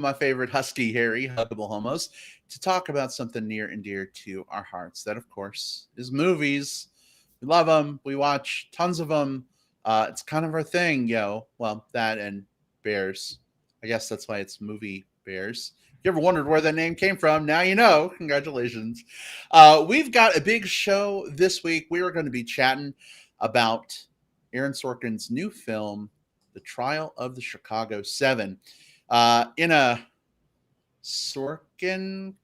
my favorite husky, hairy, huggable homos, to talk about something near and dear to our hearts. That, of course, is movies. We love them. We watch tons of them. It's kind of our thing, yo. Well, that and bears. I guess that's why it's movie bears. If you ever wondered where that name came from, now you know. Congratulations. We've got a big show this week. We are going to be chatting about Aaron Sorkin's new film, The Trial of the Chicago 7. In a Sorkin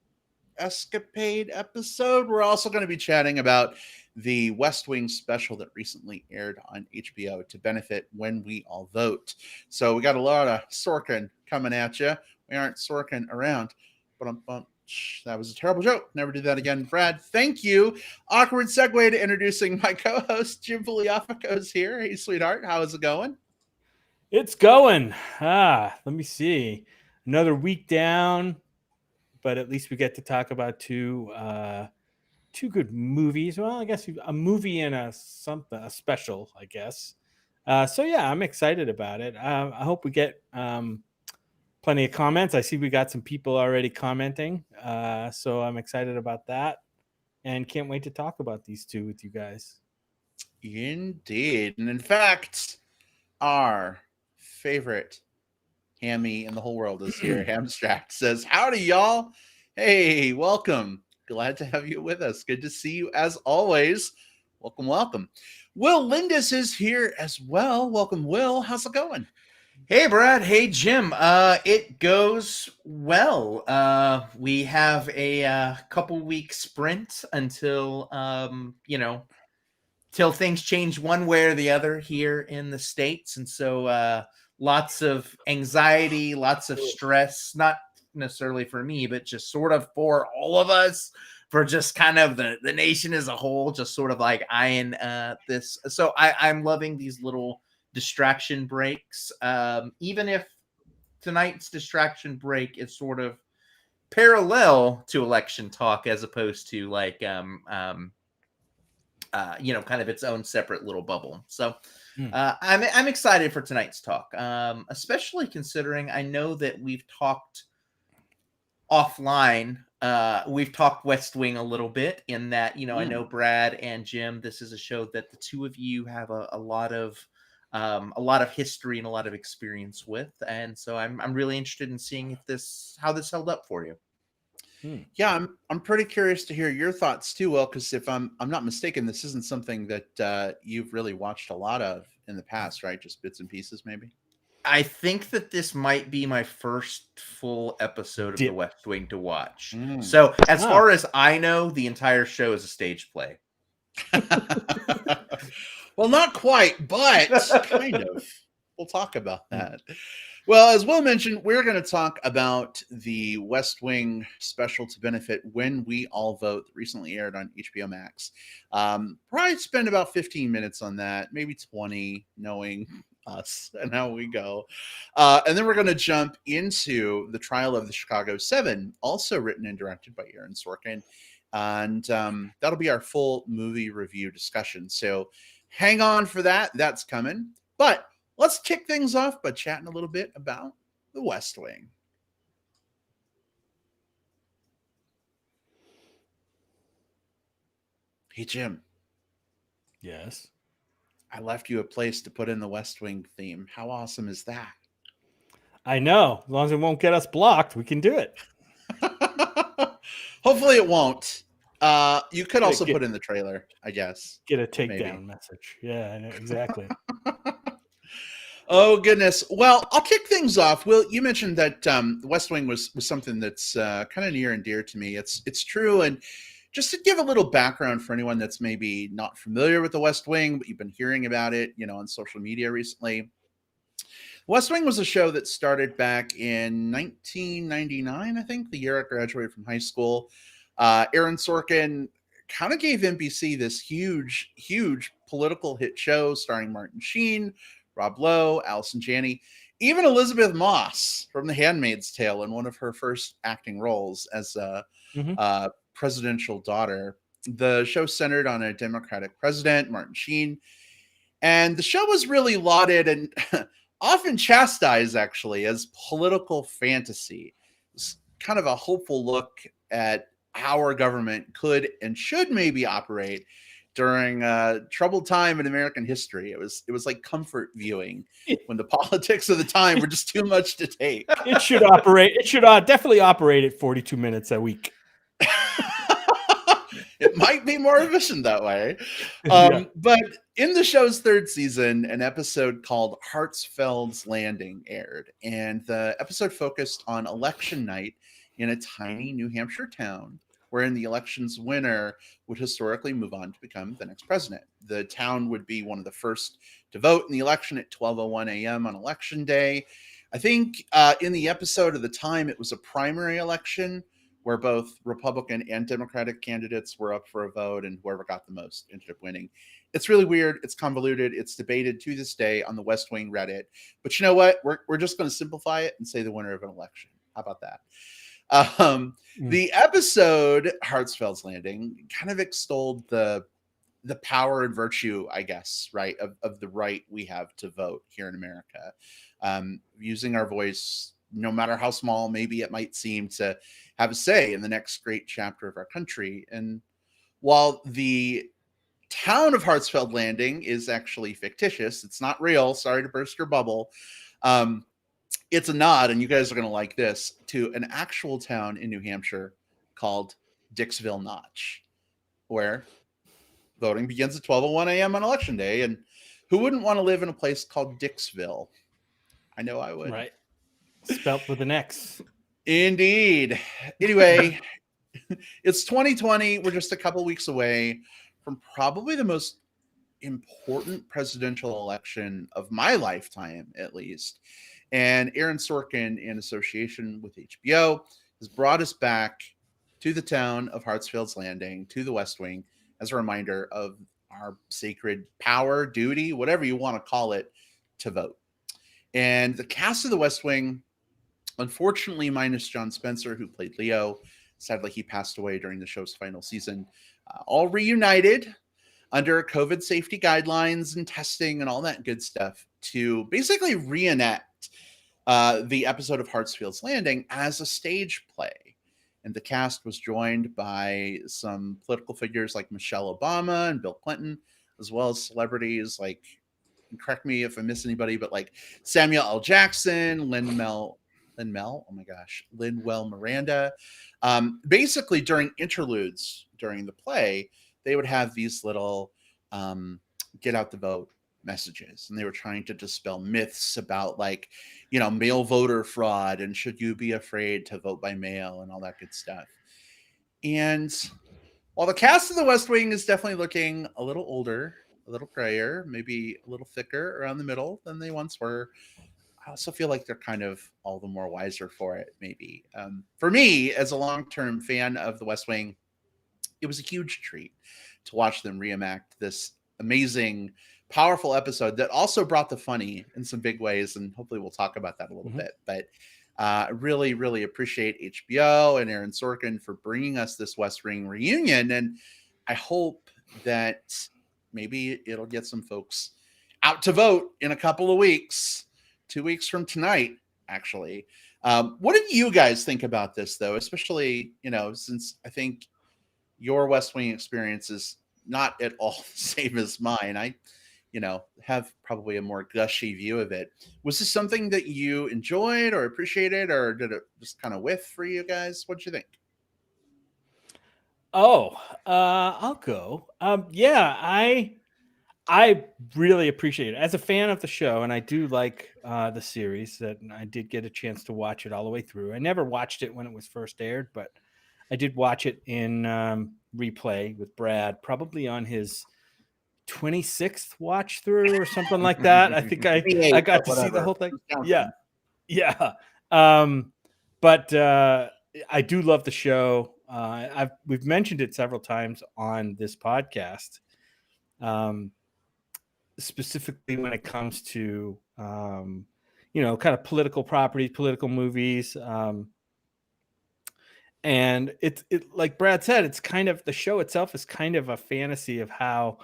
escapade episode, we're also going to be chatting about the West Wing special that recently aired on HBO to benefit When We All Vote. So we got a lot of Sorkin coming at you. We aren't Sorkin around. That was a terrible joke. Never do that again. Brad, thank you. Awkward segue to introducing my co-host, Jim Poliafico's here. Hey, sweetheart, how is it going? It's going. Let me see. Another week down, but at least we get to talk about two good movies. Well, I guess a movie and a special, I guess. So yeah, I'm excited about it. I hope we get plenty of comments. I see we got some people already commenting, so I'm excited about that, and can't wait to talk about these two with you guys. Indeed, and in fact, our favorite hammy in the whole world is here. Hamstrack says, "Howdy, y'all! Hey, welcome. Glad to have you with us. Good to see you as always. Welcome, welcome." Will Lindis is here as well. Welcome, Will. How's it going? Hey, Brad. Hey, Jim. It goes well. We have a couple week sprint until till things change one way or the other here in the States, and so lots of anxiety, lots of stress. Not necessarily for me, but just sort of for all of us, for just kind of the nation as a whole, just sort of like eyeing this. So I'm loving these little distraction breaks, even if tonight's distraction break is sort of parallel to election talk as opposed to like kind of its own separate little bubble. So I'm excited for tonight's talk, especially considering I know that we've talked offline. We've talked West Wing a little bit in that, I know Brad and Jim, this is a show that the two of you have a lot of history and a lot of experience with, and so I'm really interested in seeing how this held up for you. Yeah, I'm pretty curious to hear your thoughts too, Will, because if I'm not mistaken, this isn't something that you've really watched a lot of in the past, right? Just bits and pieces, maybe. I think that this might be my first full episode of The West Wing to watch. So as far as I know, the entire show is a stage play. Well, not quite, but kind of. We'll talk about that. Well, as Will mentioned, we're going to talk about the West Wing special to benefit When We All Vote that recently aired on HBO Max. Probably spend about 15 minutes on that, maybe 20, knowing us and how we go. And then we're going to jump into The Trial of the Chicago 7, also written and directed by Aaron Sorkin. And that'll be our full movie review discussion. So hang on for that. That's coming. But let's kick things off by chatting a little bit about the West Wing. Hey, Jim. Yes? I left you a place to put in the West Wing theme. How awesome is that? I know. As long as it won't get us blocked, we can do it. Hopefully it won't. You could also put in the trailer, I guess. Get a takedown message. Yeah, I know, exactly. Oh, goodness. Well, I'll kick things off. Will, you mentioned that the West Wing was something that's kind of near and dear to me. It's true. And just to give a little background for anyone that's maybe not familiar with the West Wing, but you've been hearing about it, on social media recently. West Wing was a show that started back in 1999, I think, the year I graduated from high school. Aaron Sorkin kind of gave NBC this huge, huge political hit show starring Martin Sheen, Rob Lowe, Allison Janney, even Elizabeth Moss from The Handmaid's Tale in one of her first acting roles as a presidential daughter. The show centered on a Democratic president, Martin Sheen, and the show was really lauded and often chastised actually as political fantasy. It's kind of a hopeful look at how our government could and should maybe operate during a troubled time in American history. It was like comfort viewing when the politics of the time were just too much to take. It should operate. It should definitely operate at 42 minutes a week. It might be more efficient that way. Yeah. But in the show's third season, an episode called Heartsfeld's Landing aired, and the episode focused on election night in a tiny New Hampshire town wherein the election's winner would historically move on to become the next president. The town would be one of the first to vote in the election at 12:01 a.m. on election day. I think in the episode of the time, it was a primary election where both Republican and Democratic candidates were up for a vote, and whoever got the most ended up winning. It's really weird. It's convoluted. It's debated to this day on the West Wing Reddit. But you know what? We're just going to simplify it and say the winner of an election. How about that? The episode Heartsfeld's Landing kind of extolled the power and virtue, I guess, right, of the right we have to vote here in America. Using our voice, no matter how small maybe it might seem, to have a say in the next great chapter of our country. And while the town of Heartsfeld Landing is actually fictitious, it's not real. Sorry to burst your bubble. It's a nod, and you guys are going to like this, to an actual town in New Hampshire called Dixville Notch, where voting begins at 12:01 a.m. on election day. And who wouldn't want to live in a place called Dixville? I know I would. Right. Spelt with an X. Indeed. Anyway, it's 2020. We're just a couple weeks away from probably the most important presidential election of my lifetime, at least. And Aaron Sorkin, in association with HBO, has brought us back to the town of Heartsfeld's Landing, to the West Wing, as a reminder of our sacred power, duty, whatever you want to call it, to vote. And the cast of the West Wing, unfortunately, minus John Spencer, who played Leo, sadly he passed away during the show's final season, all reunited under COVID safety guidelines and testing and all that good stuff to basically reenact the episode of Heartsfeld's Landing as a stage play. And the cast was joined by some political figures like Michelle Obama and Bill Clinton, as well as celebrities like, correct me if I miss anybody, but like Samuel L. Jackson, Lin-Manuel Miranda. Basically, during interludes during the play, they would have these little get out the vote messages, and they were trying to dispel myths about, like, you know, mail voter fraud and should you be afraid to vote by mail and all that good stuff. And while the cast of the West Wing is definitely looking a little older, a little grayer, maybe a little thicker around the middle than they once were, I also feel like they're kind of all the more wiser for it, maybe. For me, as a long-term fan of the West Wing, it was a huge treat to watch them reenact this amazing, powerful episode that also brought the funny in some big ways, and hopefully we'll talk about that a little bit. But I really, really appreciate HBO and Aaron Sorkin for bringing us this West Wing reunion, and I hope that maybe it'll get some folks out to vote in a couple of weeks, 2 weeks from tonight, actually. What did you guys think about this, though? Especially, you know, since I think your West Wing experience is not at all the same as mine. I, you know, have probably a more gushy view of it. Was this something that you enjoyed or appreciated, or did it just kind of whiff for you guys? What'd you think? I'll go. Yeah, I really appreciate it as a fan of the show, and I do like the series. That I did get a chance to watch it all the way through. I never watched it when it was first aired, but I did watch it in replay with Brad, probably on his 26th watch through or something like that. I think I got to see the whole thing. Yeah. But I do love the show. We've mentioned it several times on this podcast. Specifically when it comes to, you know, kind of political properties, political movies. And it like Brad said, it's kind of, the show itself is kind of a fantasy of how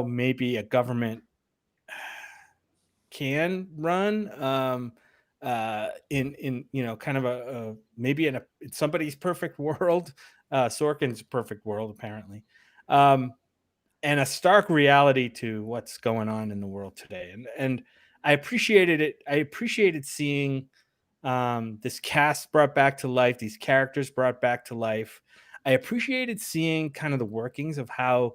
maybe a government can run in kind of a maybe in somebody's perfect world, Sorkin's perfect world apparently, and a stark reality to what's going on in the world today. And I appreciated it. I appreciated seeing this cast brought back to life, these characters brought back to life. I appreciated seeing kind of the workings of how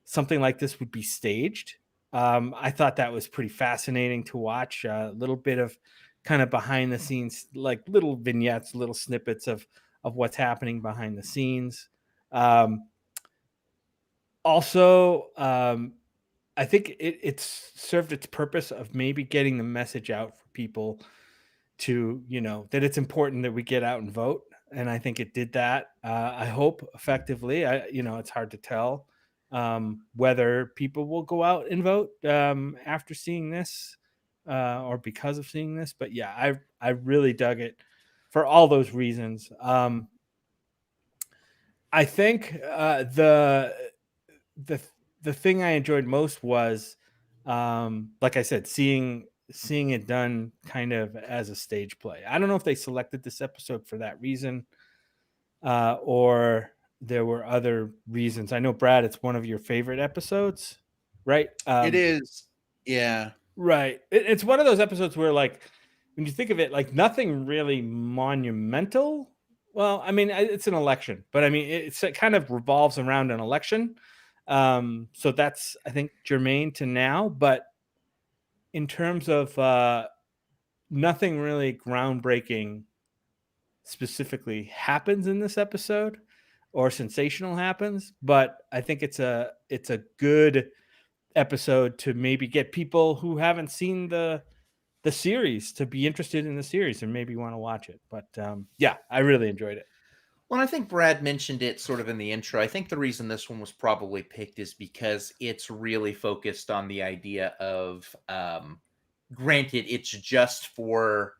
something like this would be staged. I thought that was pretty fascinating to watch. A little bit of kind of behind the scenes, like little vignettes, little snippets of what's happening behind the scenes. Also, I think it's served its purpose of maybe getting the message out for people to, that it's important that we get out and vote. And I think it did that. I hope effectively. It's hard to tell whether people will go out and vote after seeing this or because of seeing this. But yeah, I really dug it for all those reasons. I think the thing I enjoyed most was, like I said, seeing it done kind of as a stage play. I don't know if they selected this episode for that reason, or there were other reasons. I know, Brad, it's one of your favorite episodes, right? It is, yeah. Right. It's one of those episodes where, like, when you think of it, like nothing really monumental. Well, I mean, it's an election, but I mean, it kind of revolves around an election. So that's, I think, germane to now. But in terms of nothing really groundbreaking specifically happens in this episode or sensational happens, but I think it's a good episode to maybe get people who haven't seen the series to be interested in the series and maybe want to watch it. But yeah, I really enjoyed it. Well, I think Brad mentioned it sort of in the intro. I think the reason this one was probably picked is because it's really focused on the idea of, granted, it's just for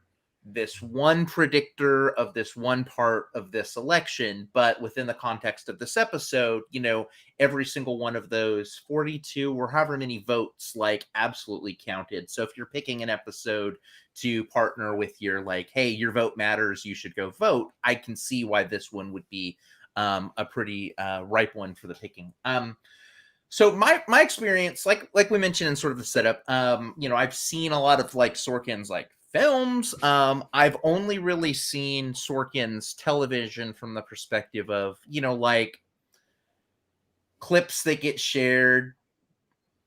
this one predictor of this one part of this election, but within the context of this episode, every single one of those 42 or however many votes, like, absolutely counted. So if you're picking an episode to partner with your, like, hey, your vote matters, you should go vote, I can see why this one would be a pretty ripe one for the picking. So my experience, like we mentioned in sort of the setup, I've seen a lot of, like, Sorkin's, like, films. I've only really seen Sorkin's television from the perspective of, like, clips that get shared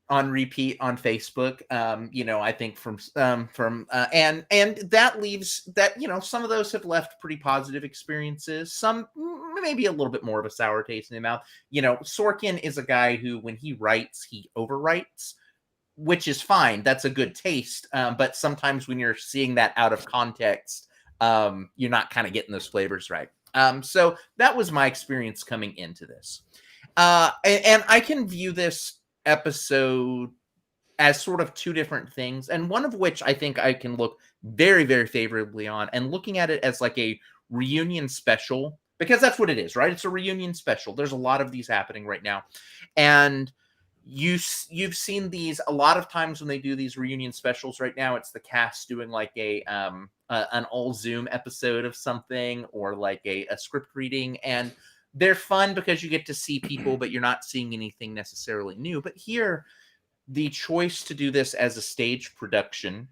on repeat on Facebook. I think from and that leaves that, some of those have left pretty positive experiences. Some maybe a little bit more of a sour taste in the mouth. Sorkin is a guy who, when he writes, he overwrites, which is fine. That's a good taste. But sometimes when you're seeing that out of context, you're not kind of getting those flavors right. So that was my experience coming into this. And I can view this episode as sort of two different things, and one of which I think I can look very, very favorably on, and looking at it as like a reunion special, because that's what it is, right? It's a reunion special. There's a lot of these happening right now, and you've seen these a lot of times when they do these reunion specials right now. It's the cast doing like an all Zoom episode of something, or like a script reading, and they're fun because you get to see people, but you're not seeing anything necessarily new. But here, the choice to do this as a stage production,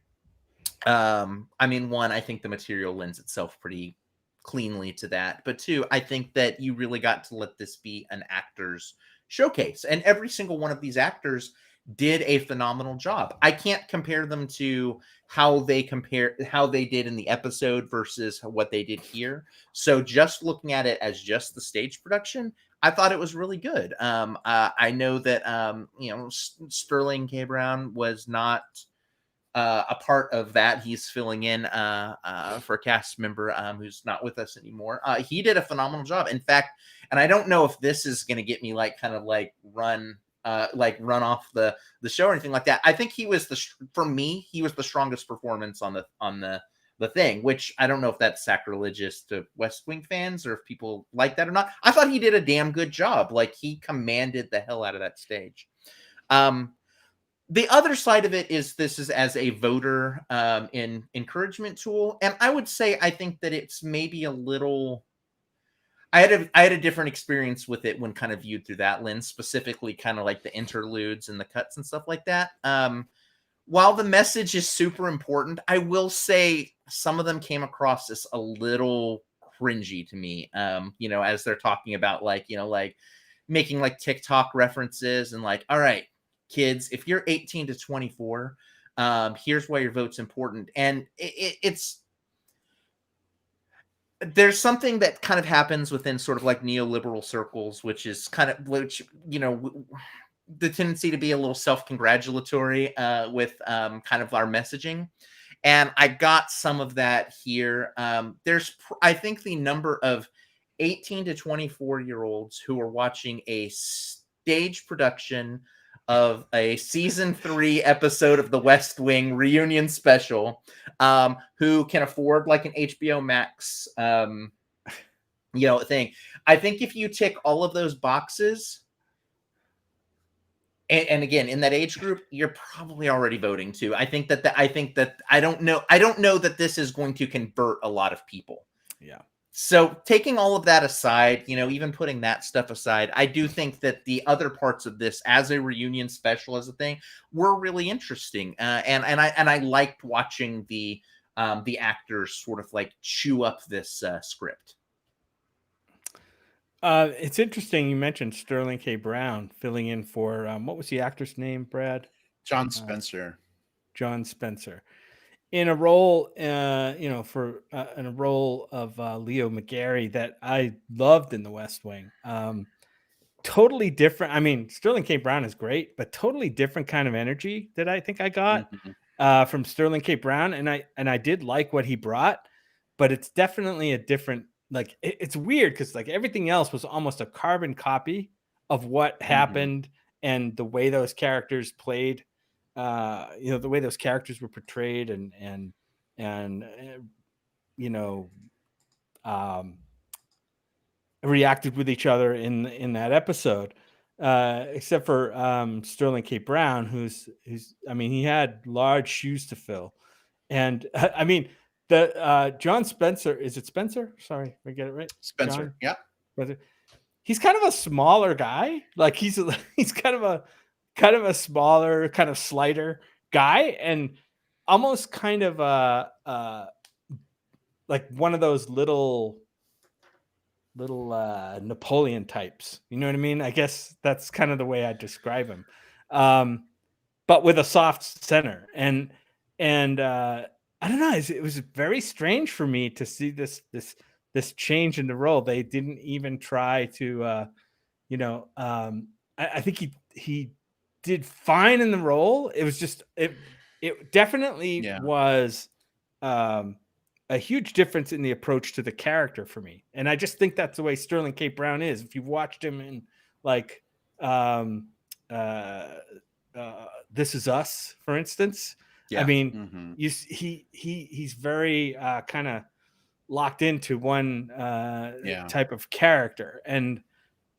I mean, one, I think the material lends itself pretty cleanly to that. But two, I think that you really got to let this be an actor's showcase. And every single one of these actors did a phenomenal job. I can't compare them to how they did in the episode versus what they did here. So just looking at it as just the stage production, I thought it was really good. I know that Sterling K. Brown was not a part of that. He's filling in for a cast member who's not with us anymore. He did a phenomenal job. In fact, and I don't know if this is going to get me like kind of like run off the show or anything like that. I think he was for me, he was the strongest performance on the thing, which I don't know if that's sacrilegious to West Wing fans or if people like that or not. I thought he did a damn good job. Like, he commanded the hell out of that stage. The other side of it is this is as a voter in encouragement tool, and I would say I think that it's maybe a little. I had a different experience with it when kind of viewed through that lens, specifically kind of like the interludes and the cuts and stuff like that. While the message is super important, I will say some of them came across as a little cringy to me. As they're talking about like making like TikTok references and like, all right, kids, if you're 18 to 24, here's why your vote's important, and it's there's something that kind of happens within sort of like neoliberal circles, which is kind of the tendency to be a little self-congratulatory with kind of our messaging. And I got some of that here. I think the number of 18 to 24-year-olds who are watching a stage production of a season 3 episode of the West Wing reunion special, who can afford like an HBO Max, thing. I think if you tick all of those boxes, and again in that age group, you're probably already voting too. I think that I don't know that this is going to convert a lot of people. Yeah. So taking all of that aside, even putting that stuff aside, I do think that the other parts of this as a reunion special as a thing were really interesting. And I liked watching the actors sort of like chew up this script. It's interesting you mentioned Sterling K. Brown filling in for what was the actor's name, Brad? John Spencer. John Spencer. In a role, in a role of Leo McGarry that I loved in The West Wing. Totally different. I mean, Sterling K. Brown is great, but totally different kind of energy that I think I got from Sterling K. Brown, and I did like what he brought, but it's definitely a different. Like it's weird because like everything else was almost a carbon copy of what happened and the way those characters played. The way those characters were portrayed and reacted with each other in that episode, except for Sterling K. Brown, who's I mean, he had large shoes to fill, and I mean the John Spencer, is it Spencer? Sorry, if I get it right. Spencer, John, yeah. He's kind of a smaller guy. Like he's kind of a smaller, kind of slighter guy, and almost kind of like one of those little Napoleon types. You know what I mean? I guess that's kind of the way I describe him. But with a soft center, and I don't know. It was very strange for me to see this change in the role. They didn't even try to, I think he did fine in the role. It was just it definitely was a huge difference in the approach to the character for me, and I just think that's the way Sterling K. Brown is. If you watched him in like This Is Us, for instance. Yeah. I mean, he's very kind of locked into one type of character, and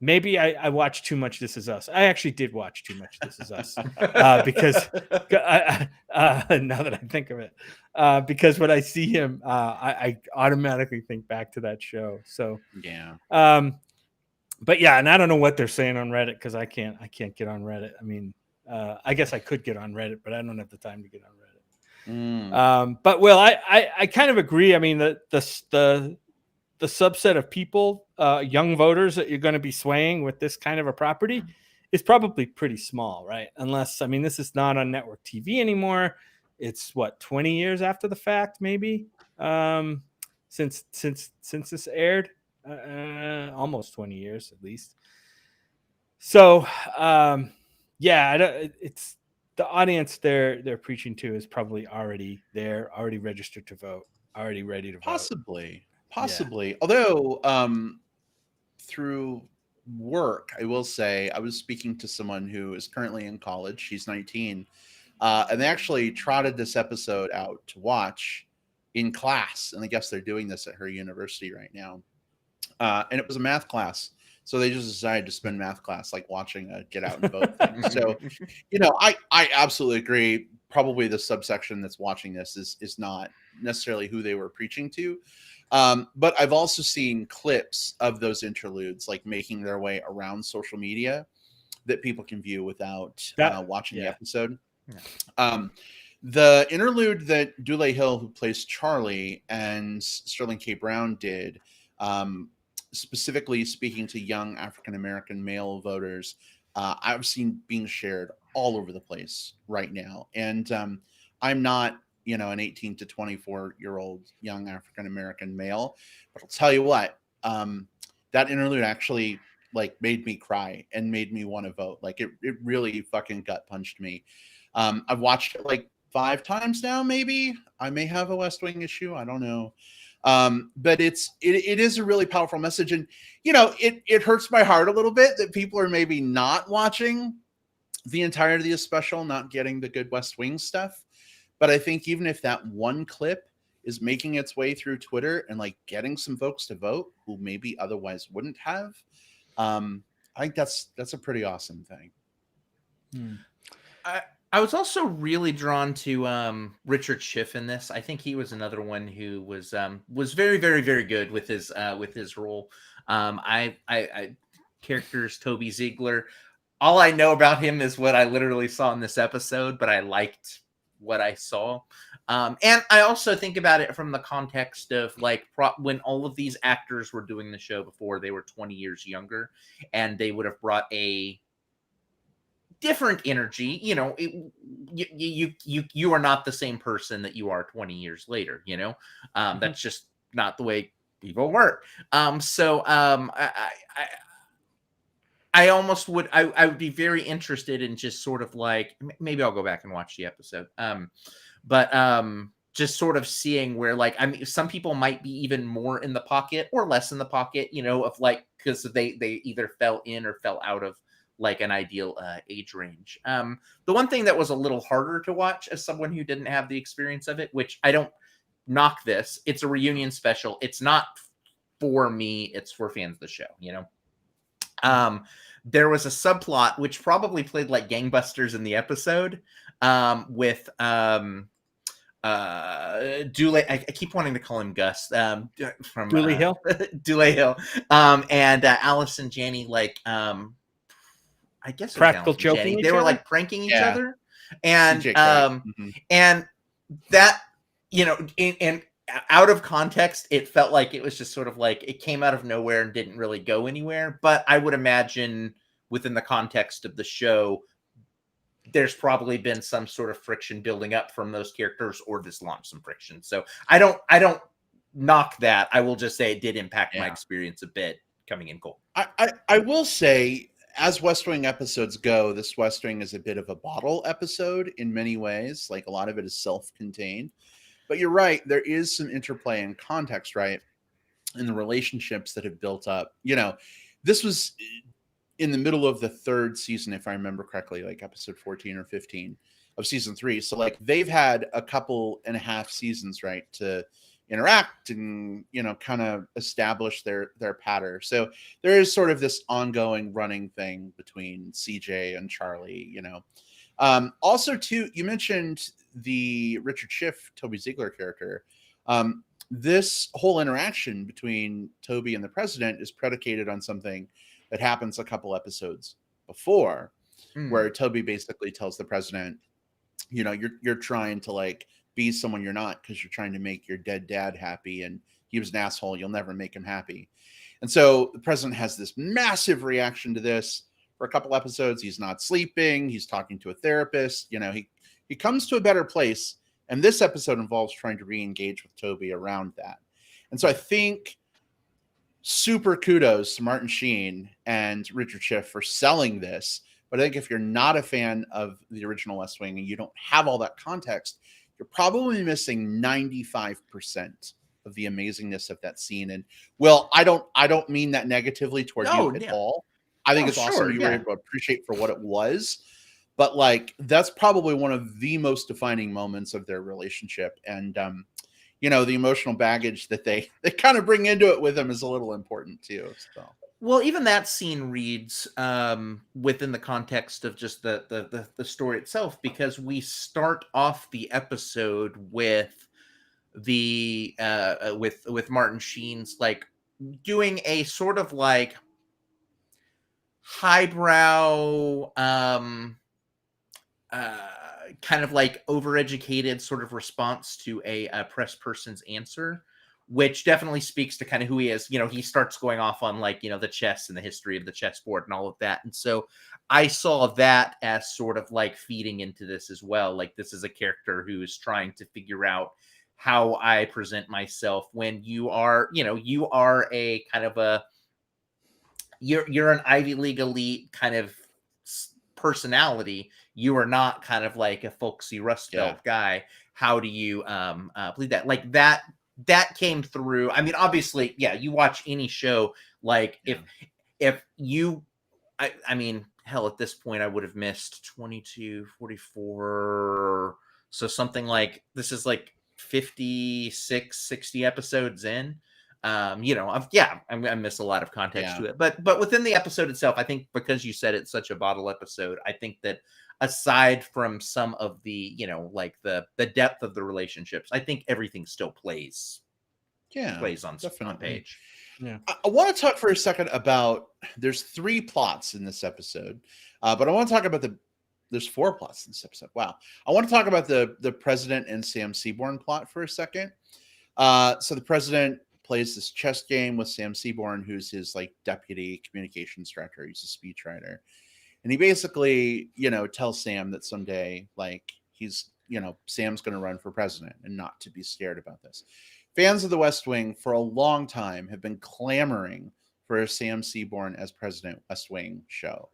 maybe I watched too much This Is Us. I actually did watch too much This Is Us because now that I think of it, because when I see him, I automatically think back to that show. So yeah. But yeah, and I don't know what they're saying on Reddit because I can't get on Reddit. I mean, I guess I could get on Reddit, but I don't have the time to get on Reddit. But Will, I kind of agree. I mean, the subset of people, young voters that you're going to be swaying with this kind of a property is probably pretty small, right? Unless, I mean, this is not on network TV anymore. It's what, 20 years after the fact, maybe, since this aired, almost 20 years at least. So, it's the audience they're preaching to is probably already there, already registered to vote, already ready to vote. Possibly. Yeah. Although through work, I will say I was speaking to someone who is currently in college. She's 19. And they actually trotted this episode out to watch in class. And I guess they're doing this at her university right now. And it was a math class. So they just decided to spend math class like watching a get out and vote thing. So, I absolutely agree. Probably the subsection that's watching this is not necessarily who they were preaching to. But I've also seen clips of those interludes like making their way around social media that people can view without watching the episode. Yeah. The interlude that Dule Hill, who plays Charlie, and Sterling K. Brown did, specifically speaking to young African-American male voters, I've seen being shared all over the place right now. And I'm not, an 18 to 24-year-old young African-American male, but I'll tell you what, that interlude actually like made me cry and made me want to vote. Like it really fucking gut punched me. I've watched it like 5 times now, maybe. I may have a West Wing issue. I don't know. But it is a really powerful message. And, it hurts my heart a little bit that people are maybe not watching the entirety of the special, not getting the good West Wing stuff. But I think even if that one clip is making its way through Twitter and like getting some folks to vote who maybe otherwise wouldn't have, I think that's a pretty awesome thing. I was also really drawn to Richard Schiff in this. I think he was another one who was very, very, very good with his role. I characters Toby Ziegler. All I know about him is what I literally saw in this episode, but I liked what I saw. And I also think about it from the context of like when all of these actors were doing the show before, they were 20 years younger, and they would have brought a different energy. You are not the same person that you are 20 years later. That's just not the way people work. I almost would. I would be very interested in just sort of like, maybe I'll go back and watch the episode. But just sort of seeing where, like, I mean, some people might be even more in the pocket or less in the pocket, of like, because they either fell in or fell out of like an ideal age range. The one thing that was a little harder to watch as someone who didn't have the experience of it, which I don't knock this, it's a reunion special. It's not for me, it's for fans of the show, There was a subplot which probably played like gangbusters in the episode, with Dule. I keep wanting to call him Gus, from Dule Hill. Dule Hill, and Allison Janney, like, I guess Practical joking. They were like pranking each other, and Mm-hmm. and that, and out of context, it felt like it was just sort of like it came out of nowhere and didn't really go anywhere. But I would imagine within the context of the show, there's probably been some sort of friction building up from those characters, or this launched some friction. So I don't knock that. I will just say it did impact my experience a bit coming in cold. I will say, as West Wing episodes go, this West Wing is a bit of a bottle episode in many ways. Like a lot of it is self-contained. But you're right, there is some interplay and context, right? In the relationships that have built up. This was in the middle of the 3rd season, if I remember correctly, like episode 14 or 15 of season 3. So like they've had a couple and a half seasons, right, to interact and, kind of establish their pattern. So there is sort of this ongoing running thing between CJ and Charlie, Also, too, you mentioned the Richard Schiff, Toby Ziegler character. This whole interaction between Toby and the president is predicated on something that happens a couple episodes before, where Toby basically tells the president, you're trying to like be someone you're not because you're trying to make your dead dad happy, and he was an asshole. You'll never make him happy. And so the president has this massive reaction to this. For a couple episodes, he's not sleeping. He's talking to a therapist. He comes to a better place. And this episode involves trying to re-engage with Toby around that. And so I think super kudos to Martin Sheen and Richard Schiff for selling this. But I think if you're not a fan of the original West Wing and you don't have all that context, you're probably missing 95% of the amazingness of that scene. And well, I don't mean that negatively toward you at all. I think it's awesome you were able to appreciate for what it was. But like, that's probably one of the most defining moments of their relationship. And, the emotional baggage that they kind of bring into it with them is a little important too. So. Well, even that scene reads within the context of just the story itself, because we start off the episode with with Martin Sheen's like doing a sort of like highbrow kind of like overeducated sort of response to a press person's answer, which definitely speaks to kind of who he is. You know, he starts going off on like, you know, the chess and the history of the chessboard and all of that. And so I saw that as sort of like feeding into this as well. Like, this is a character who is trying to figure out how I present myself when you are, you know, you are a kind of a, you're an Ivy League elite kind of personality. You are not kind of like a folksy Rustfeld guy. How do you believe that? Like that came through. I mean, obviously, yeah, you watch any show, like if you I mean, hell, at this point I would have missed 22, 44. So something like, this is like 56, 60 episodes in. You know, I miss a lot of context to it, but within the episode itself, I think because you said it's such a bottle episode, I think that aside from some of the, you know, like the depth of the relationships, I think everything still plays on page. Yeah. I want to talk for a second about, there's 3 plots in this episode, but I want to talk about there's 4 plots in this episode. Wow. I want to talk about the president and Sam Seaborn plot for a second. So the president plays this chess game with Sam Seaborn, who's his like deputy communications director. He's a speechwriter. And he basically, you know, tells Sam that someday, like, he's, you know, Sam's going to run for president and not to be scared about this. Fans of the West Wing for a long time have been clamoring for a Sam Seaborn as president West Wing show.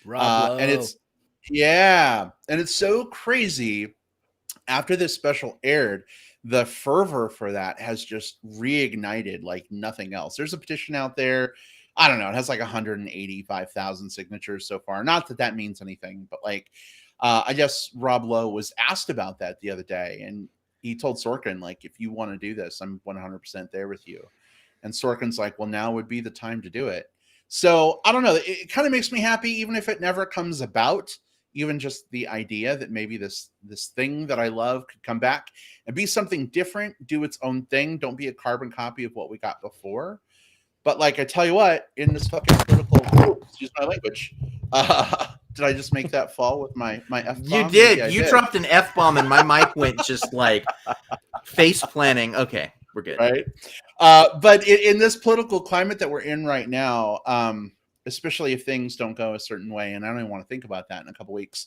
And it's so crazy. After this special aired, the fervor for that has just reignited like nothing else. There's a petition out there. I don't know. It has like 185,000 signatures so far. Not that means anything, but like, I guess Rob Lowe was asked about that the other day, and he told Sorkin, like, if you want to do this, I'm 100% there with you. And Sorkin's like, well, now would be the time to do it. So I don't know. It kind of makes me happy, even if it never comes about. Even just the idea that maybe this thing that I love could come back and be something different, do its own thing. Don't be a carbon copy of what we got before. But like, I tell you what, in this fucking political, excuse my language, did I just make that fall with my F-bomb? You did. Yeah, you dropped an F-bomb and my mic went just like face planning. Okay, we're good. Right. But in this political climate that we're in right now, especially if things don't go a certain way, and I don't even want to think about that in a couple weeks,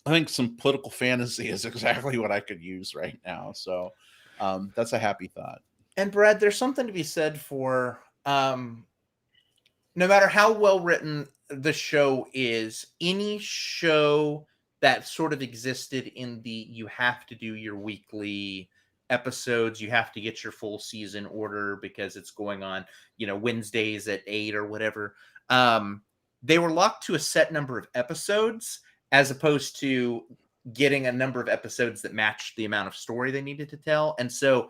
I think some political fantasy is exactly what I could use right now. So that's a happy thought. And Brad, there's something to be said for no matter how well written the show is, any show that sort of existed in the, you have to do your weekly episodes, you have to get your full season order because it's going on, you know, Wednesdays at 8 or whatever. They were locked to a set number of episodes as opposed to getting a number of episodes that matched the amount of story they needed to tell. And so,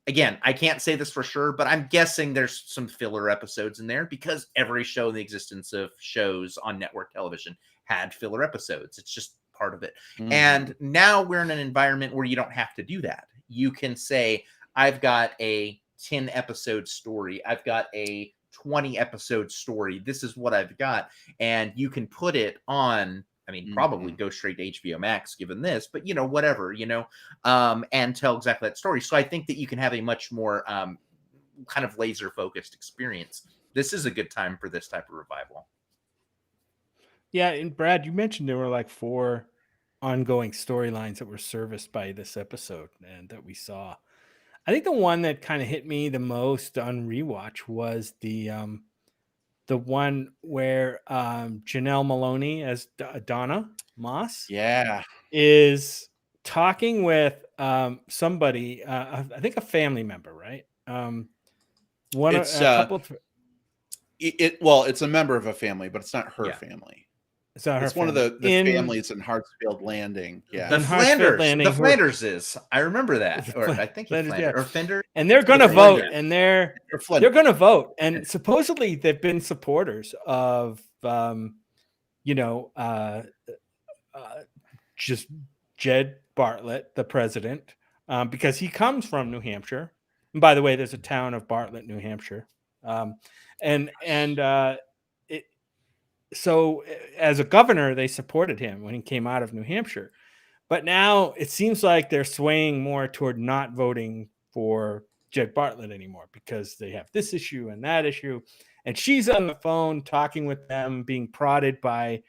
again, I can't say this for sure, but I'm guessing there's some filler episodes in there because every show in the existence of shows on network television had filler episodes. It's just part of it. Mm-hmm. And now we're in an environment where you don't have to do that. You can say, I've got a 10 episode story. I've got a 20 episode story. This is what I've got. And you can put it on, I mean, probably go straight to HBO Max given this, but, you know, whatever, you know, and tell exactly that story. So I think that you can have a much more kind of laser focused experience. This is a good time for this type of revival. Yeah. And Brad, you mentioned there were like 4 ongoing storylines that were serviced by this episode and that we saw. I think the one that kind of hit me the most on rewatch was the one where Janelle Maloney as Donna Moss is talking with somebody, I think a family member, right? It's a member of a family, but it's not her family. It's not her It's one of family. the families in Hartsfield Landing. Yeah. The In Heartsfeld Flanders, Landing, the who are- Flanderses. I remember that, or I think it's Flanders, Flanders yeah. or Fender. And they're going to Yeah. vote, and they're Flint. going to vote, and supposedly they've been supporters of, just Jed Bartlett, the president, because he comes from New Hampshire. And by the way, there's a town of Bartlett, New Hampshire, so as a governor, they supported him when he came out of New Hampshire. But now it seems like they're swaying more toward not voting for Jed Bartlett anymore because they have this issue and that issue. And she's on the phone talking with them, being prodded by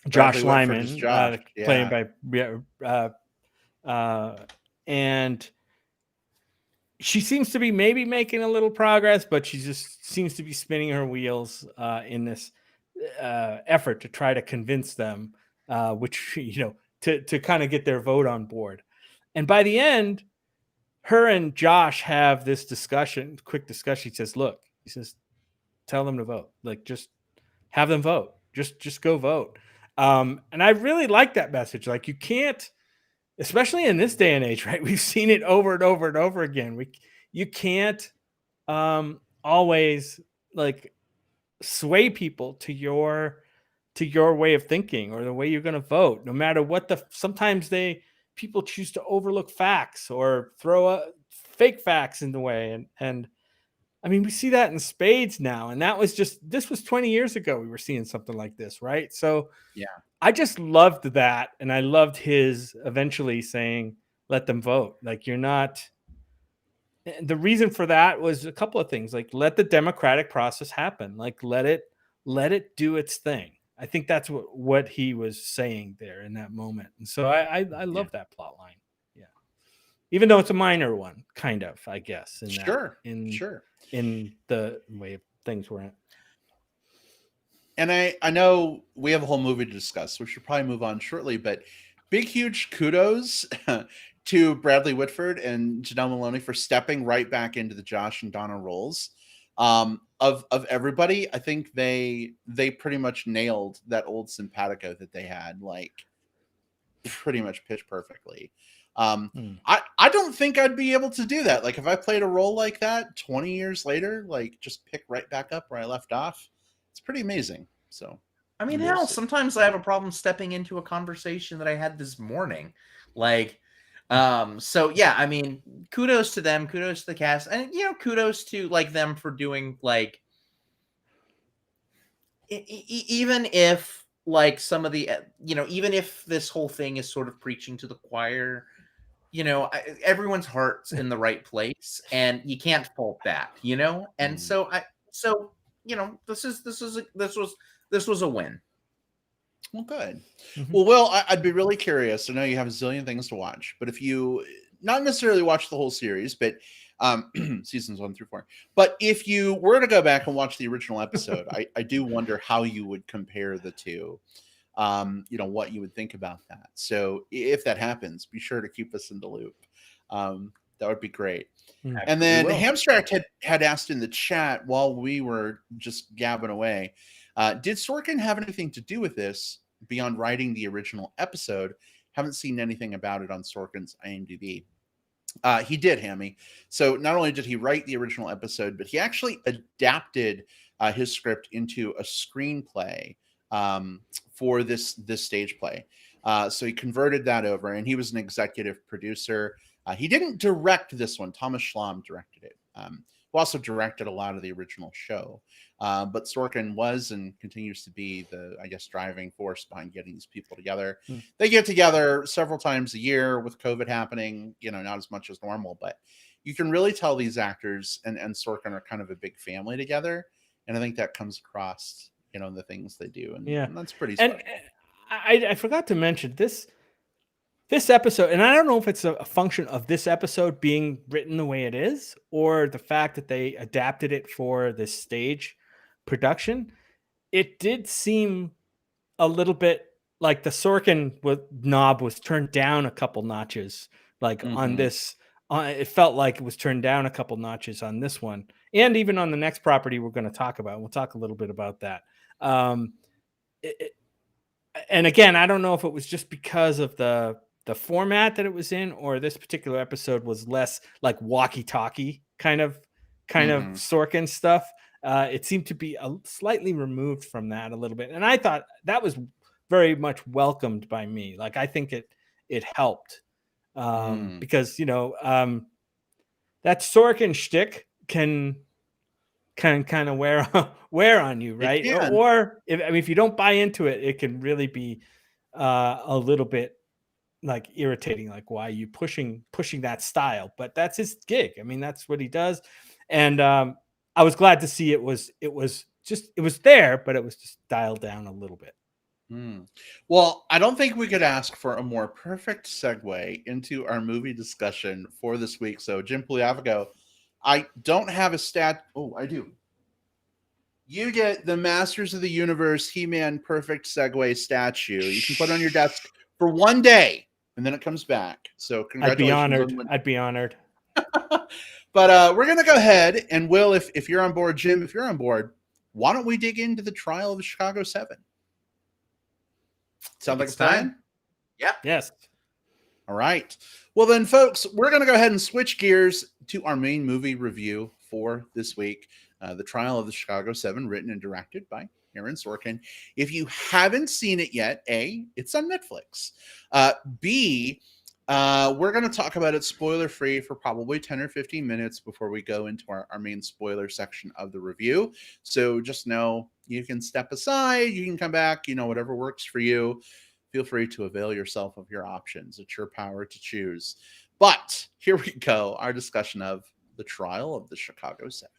Josh Lyman, played by and she seems to be maybe making a little progress, but she just seems to be spinning her wheels in this effort to try to convince them, which, to kind of get their vote on board. And by the end, her and Josh have this quick discussion. He says, tell them to vote. Like, just have them vote. Just go vote. And I really like that message. Like, you can't, especially in this day and age, right? We've seen it over and over and over again. You can't always like sway people to your way of thinking or the way you're going to vote, no matter what sometimes people choose to overlook facts or throw fake facts in the way. And I mean, we see that in spades now. And this was 20 years ago. We were seeing something like this, right? So yeah, I just loved that. And I loved his eventually saying, let them vote. Like, you're not. The reason for that was a couple of things. Like, let the democratic process happen. Like, let it do its thing. I think that's what he was saying there in that moment. And so I love that plot line. Yeah. Even though it's a minor one, kind of, I guess. In the way of things we're in. And I know we have a whole movie to discuss, so we should probably move on shortly, but big, huge kudos to Bradley Whitford and Janelle Maloney for stepping right back into the Josh and Donna roles. Of everybody, I think they pretty much nailed that old simpatico that they had, like, pretty much pitch perfectly. I don't think I'd be able to do that. Like, if I played a role like that 20 years later, like, just pick right back up where I left off. It's pretty amazing. So, I mean, hell, sometimes I have a problem stepping into a conversation that I had this morning. Like, so yeah, I mean, kudos to them, kudos to the cast, and kudos to like them for doing like, even if like some of the, even if this whole thing is sort of preaching to the choir, everyone's heart's in the right place, and you can't fault that, and so this was a win. Well, good. Mm-hmm. Well, Will, I'd be really curious. I know you have a zillion things to watch, but if you not necessarily watch the whole series, but seasons 1 through 4, but if you were to go back and watch the original episode, I do wonder how you would compare the two. What you would think about that. So if that happens, be sure to keep us in the loop. That would be great. Mm-hmm. And then Hamstrack had asked in the chat while we were just gabbing away, did Sorkin have anything to do with this beyond writing the original episode? Haven't seen anything about it on Sorkin's IMDb. He did, Hammy. So not only did he write the original episode, but he actually adapted his script into a screenplay for this stage play. So he converted that over, and he was an executive producer. He didn't direct this one. Thomas Schlamm directed it, who also directed a lot of the original show. But Sorkin was and continues to be the, I guess, driving force behind getting these people together. They get together several times a year with COVID happening, not as much as normal, but you can really tell these actors and Sorkin are kind of a big family together. And I think that comes across, in the things they do. And that's pretty special. And I forgot to mention this episode, and I don't know if it's a function of this episode being written the way it is, or the fact that they adapted it for this stage production. It did seem a little bit like the Sorkin knob was turned down a couple notches, like on this. It felt like it was turned down a couple notches on this one, and even on the next property we're going to talk about. We'll talk a little bit about that. Um, and again, I don't know if it was just because of the format that it was in, or this particular episode was less like walkie-talkie kind of Sorkin stuff. It seemed to be slightly removed from that a little bit, and I thought that was very much welcomed by me. Like, I think it helped because that Sorkin shtick can kind of wear on you, right? Or if you don't buy into it, it can really be a little bit like irritating. Like, why are you pushing that style? But that's his gig. I mean, that's what he does. And I was glad to see it was there, but it was just dialed down a little bit. Well, I don't think we could ask for a more perfect segue into our movie discussion for this week. So, Jim Pugliafico, I don't have a stat. Oh, I do. You get the Masters of the Universe He-Man Perfect Segue statue. You can put it on your desk for one day, and then it comes back. So, congratulations. I'd be honored. But we're going to go ahead, and Will, if you're on board, Jim, if you're on board, why don't we dig into the trial of the Chicago 7? Sound like it's time? Yeah. Yes. All right. Well, then, folks, we're going to go ahead and switch gears to our main movie review for this week. The Trial of the Chicago 7, written and directed by Aaron Sorkin. If you haven't seen it yet, A, it's on Netflix. B, we're going to talk about it spoiler-free for probably 10 or 15 minutes before we go into our main spoiler section of the review. So just know you can step aside, you can come back, whatever works for you. Feel free to avail yourself of your options. It's your power to choose. But here we go, our discussion of the Trial of the Chicago 7.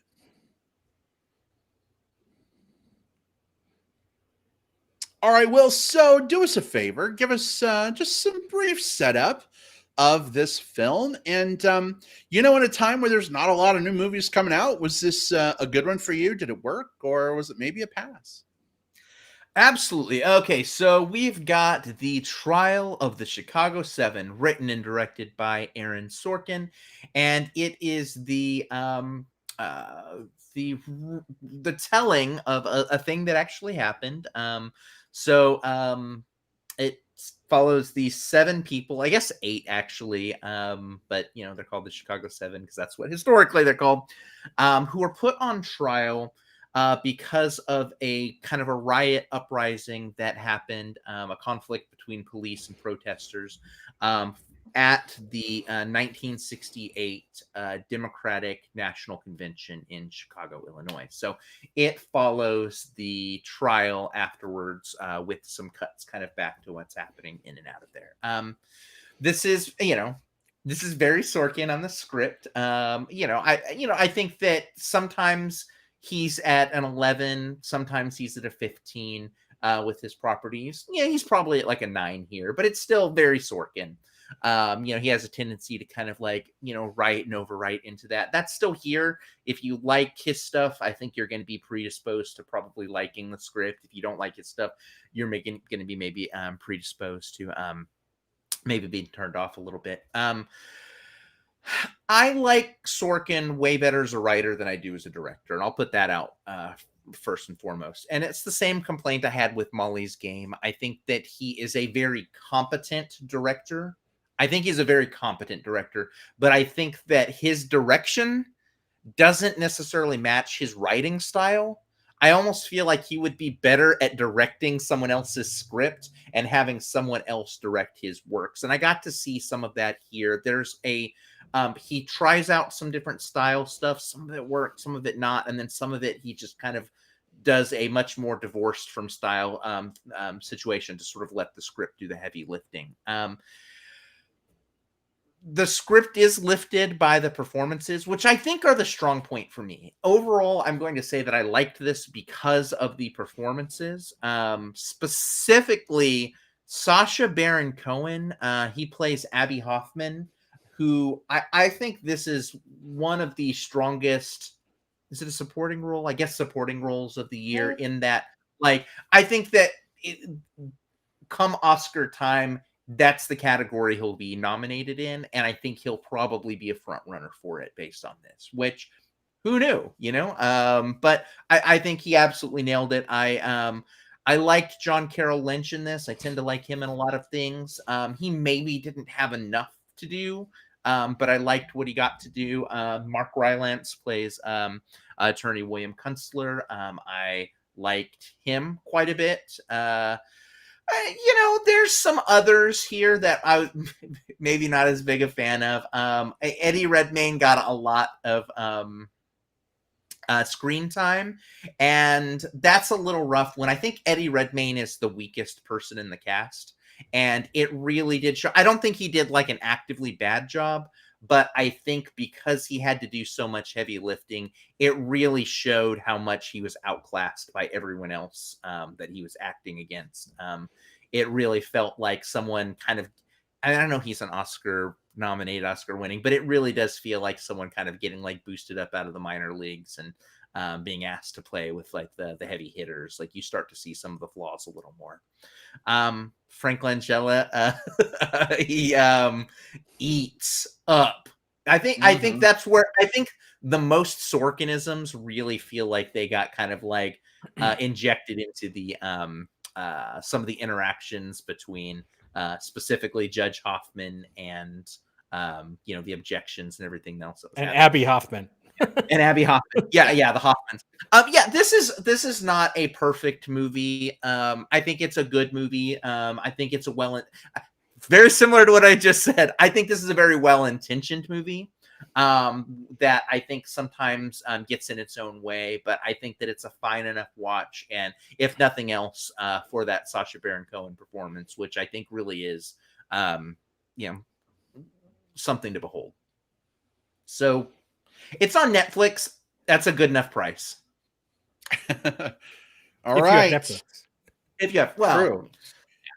All right, Will, so do us a favor. Give us just some brief setup of this film. And, in a time where there's not a lot of new movies coming out, was this a good one for you? Did it work, or was it maybe a pass? Absolutely. Okay, so we've got the Trial of the Chicago 7, written and directed by Aaron Sorkin, and it is the telling of a thing that actually happened. It follows these 7 people, I guess 8 actually, but they're called the Chicago 7 because that's what historically they're called, who were put on trial because of a kind of a riot uprising that happened, a conflict between police and protesters at the 1968 Democratic National Convention in Chicago, Illinois. So it follows the trial afterwards with some cuts kind of back to what's happening in and out of there. This is very Sorkin on the script. I think that sometimes he's at an 11, sometimes he's at a 15 with his properties. He's probably at like a 9 here, but it's still very Sorkin. He has a tendency to kind of write and overwrite into that. That's still here. If you like his stuff, I think you're going to be predisposed to probably liking the script. If you don't like his stuff, you're going to be maybe predisposed to maybe being turned off a little bit. I like Sorkin way better as a writer than I do as a director, and I'll put that out first and foremost. And it's the same complaint I had with Molly's Game. I think that he is a very competent director. But I think that his direction doesn't necessarily match his writing style. I almost feel like he would be better at directing someone else's script and having someone else direct his works. And I got to see some of that here. There's he tries out some different style stuff. Some of it works, some of it not. And then some of it, he just kind of does a much more divorced from style situation to sort of let the script do the heavy lifting. The script is lifted by the performances, which I think are the strong point for me. Overall, I'm going to say that I liked this because of the performances. Specifically, Sacha Baron Cohen, he plays Abby Hoffman, who I think this is one of the strongest, is it a supporting role? I guess supporting roles of the year, in that, I think that come Oscar time, that's the category he'll be nominated in, and I think he'll probably be a front runner for it based on this, which, who knew, you know? But I think he absolutely nailed it. I liked John Carroll Lynch in this. I tend to like him in a lot of things. He maybe didn't have enough to do, but I liked what he got to do. Mark Rylance plays attorney William Kunstler. I liked him quite a bit. You know, there's some others here that I was maybe not as big a fan of. Eddie Redmayne got a lot of screen time, and that's a little rough when I think Eddie Redmayne is the weakest person in the cast, and it really did show. I don't think he did like an actively bad job, but I think because he had to do so much heavy lifting, it really showed how much he was outclassed by everyone else that he was acting against. It really felt like someone kind of, I don't know, he's an Oscar nominated, Oscar winning, but it really does feel like someone kind of getting like boosted up out of the minor leagues and being asked to play with like the heavy hitters. Like you start to see some of the flaws a little more. Frank Langella, he eats up. I think that's where I think the most Sorkinisms really feel like they got kind of like injected into the some of the interactions between specifically Judge Hoffman and you know, the objections and everything else. And Abby Hoffman. And Abby Hoffman. Yeah, the Hoffmans. Yeah, this is not a perfect movie. I think it's a good movie. I think it's very similar to what I just said. I think this is a very well-intentioned movie that I think sometimes gets in its own way, but I think that it's a fine enough watch, and if nothing else, for that Sacha Baron Cohen performance, which I think really is, you know, something to behold. So it's on Netflix. That's a good enough price. All right. If you have, well, true.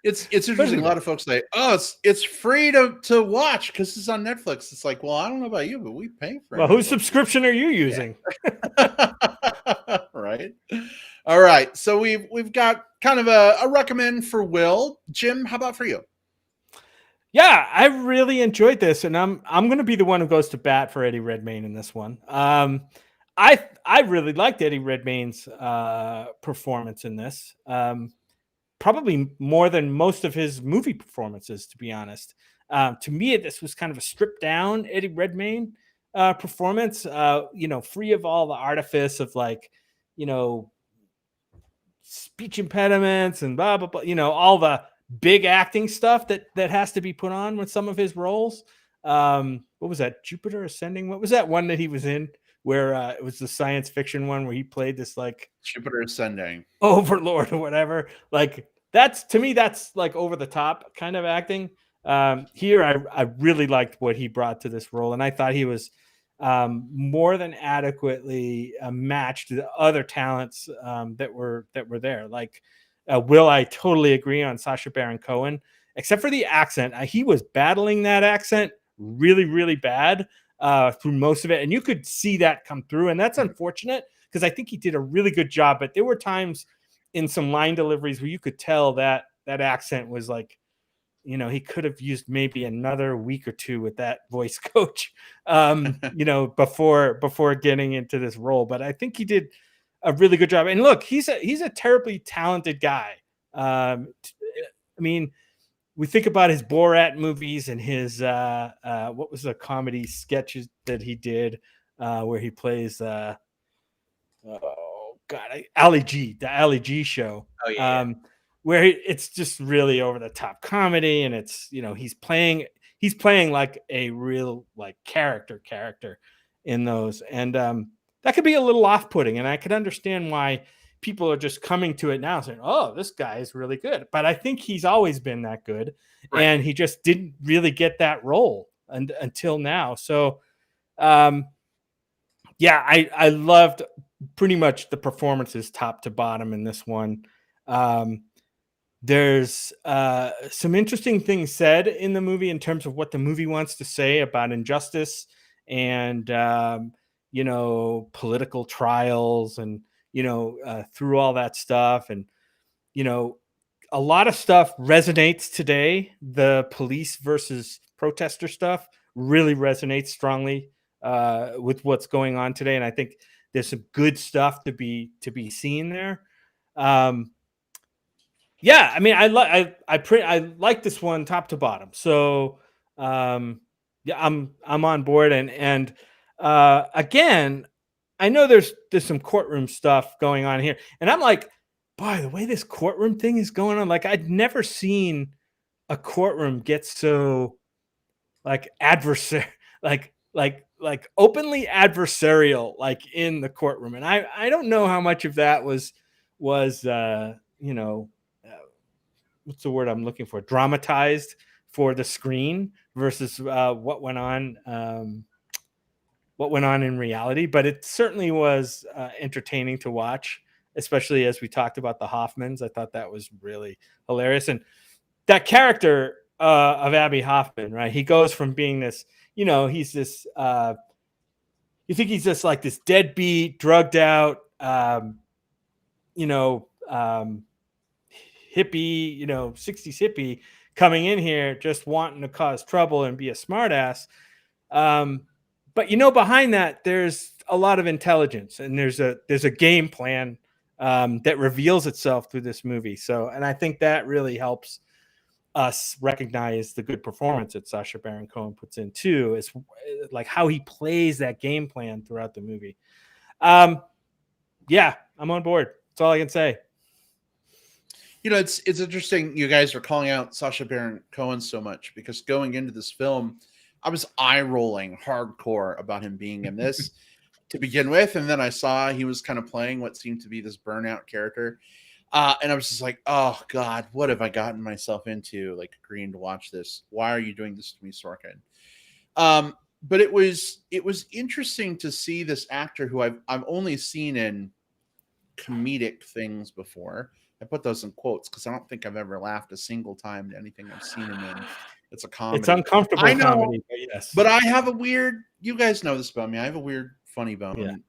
It's interesting. A lot of folks say, "Oh, it's free to watch because it's on Netflix." It's like, well, I don't know about you, but we pay for it. Well, whose subscription are you using? Yeah. Right. All right. So we've got kind of a recommend for Will. Jim, how about for you? Yeah, I really enjoyed this, and I'm going to be the one who goes to bat for Eddie Redmayne in this one. I really liked Eddie Redmayne's performance in this. Probably more than most of his movie performances, to be honest. To me, this was kind of a stripped down Eddie Redmayne performance, you know, free of all the artifice of like, you know, speech impediments and blah, blah, blah, you know, all the big acting stuff that has to be put on with some of his roles. What was that? Jupiter Ascending? What was that one that he was in where it was the science fiction one where he played this like Jupiter Ascending overlord or whatever? Like that's, to me, that's like over the top kind of acting. Here, I really liked what he brought to this role, and I thought he was more than adequately matched to the other talents that were there. Like Will, I totally agree on Sacha Baron Cohen, except for the accent. He was battling that accent really, really bad through most of it, and you could see that come through, and that's unfortunate because I think he did a really good job. But there were times in some line deliveries where you could tell that that accent was like, you know, he could have used maybe another week or two with that voice coach, you know, before getting into this role. But I think he did a really good job. And look, he's a terribly talented guy. I mean, we think about his Borat movies and his what was the comedy sketches that he did where he plays Ali G, the Ali G show. Oh, yeah. Where it's just really over the top comedy, and it's, you know, he's playing like a real like character in those, and that could be a little off-putting, and I could understand why people are just coming to it now saying, "Oh, this guy is really good," but I think he's always been that good, right. And he just didn't really get that role until now. So, yeah, I loved pretty much the performances top to bottom in this one. There's some interesting things said in the movie in terms of what the movie wants to say about injustice and, you know, political trials and, you know, through all that stuff. And, you know, a lot of stuff resonates today. The police versus protester stuff really resonates strongly with what's going on today, and I think there's some good stuff to be seen there. Yeah, I mean, I like this one top to bottom. So yeah, I'm on board, and again, I know there's some courtroom stuff going on here, and I'm like, boy, the way this courtroom thing is going on, like I'd never seen a courtroom get so like adversary, like openly adversarial, like in the courtroom, and I don't know how much of that was you know. What's the word I'm looking for? Dramatized for the screen versus what went on in reality. But it certainly was entertaining to watch, especially as we talked about the Hoffmans. I thought that was really hilarious, and that character of Abby Hoffman, right? He goes from being this, he's this. You think he's just like this deadbeat, drugged out, you know. Hippie, 60s hippie coming in here just wanting to cause trouble and be a smartass. But behind that, there's a lot of intelligence, and there's a game plan that reveals itself through this movie. So, and I think that really helps us recognize the good performance that Sacha Baron Cohen puts in too. Is like how he plays that game plan throughout the movie. Yeah, I'm on board. That's all I can say. It's interesting you guys are calling out Sacha Baron Cohen so much, because going into this film, I was eye rolling hardcore about him being in this to begin with. And then I saw he was kind of playing what seemed to be this burnout character. And I was just like, oh God, what have I gotten myself into? Like, agreeing to watch this. Why are you doing this to me, Sorkin? But it was interesting to see this actor who I've only seen in comedic things before. I put those in quotes because I don't think I've ever laughed a single time to anything I've seen him in. It's a comedy. It's uncomfortable comedy, but yes. But I have a weird, you guys know this about me, I have a weird funny bone.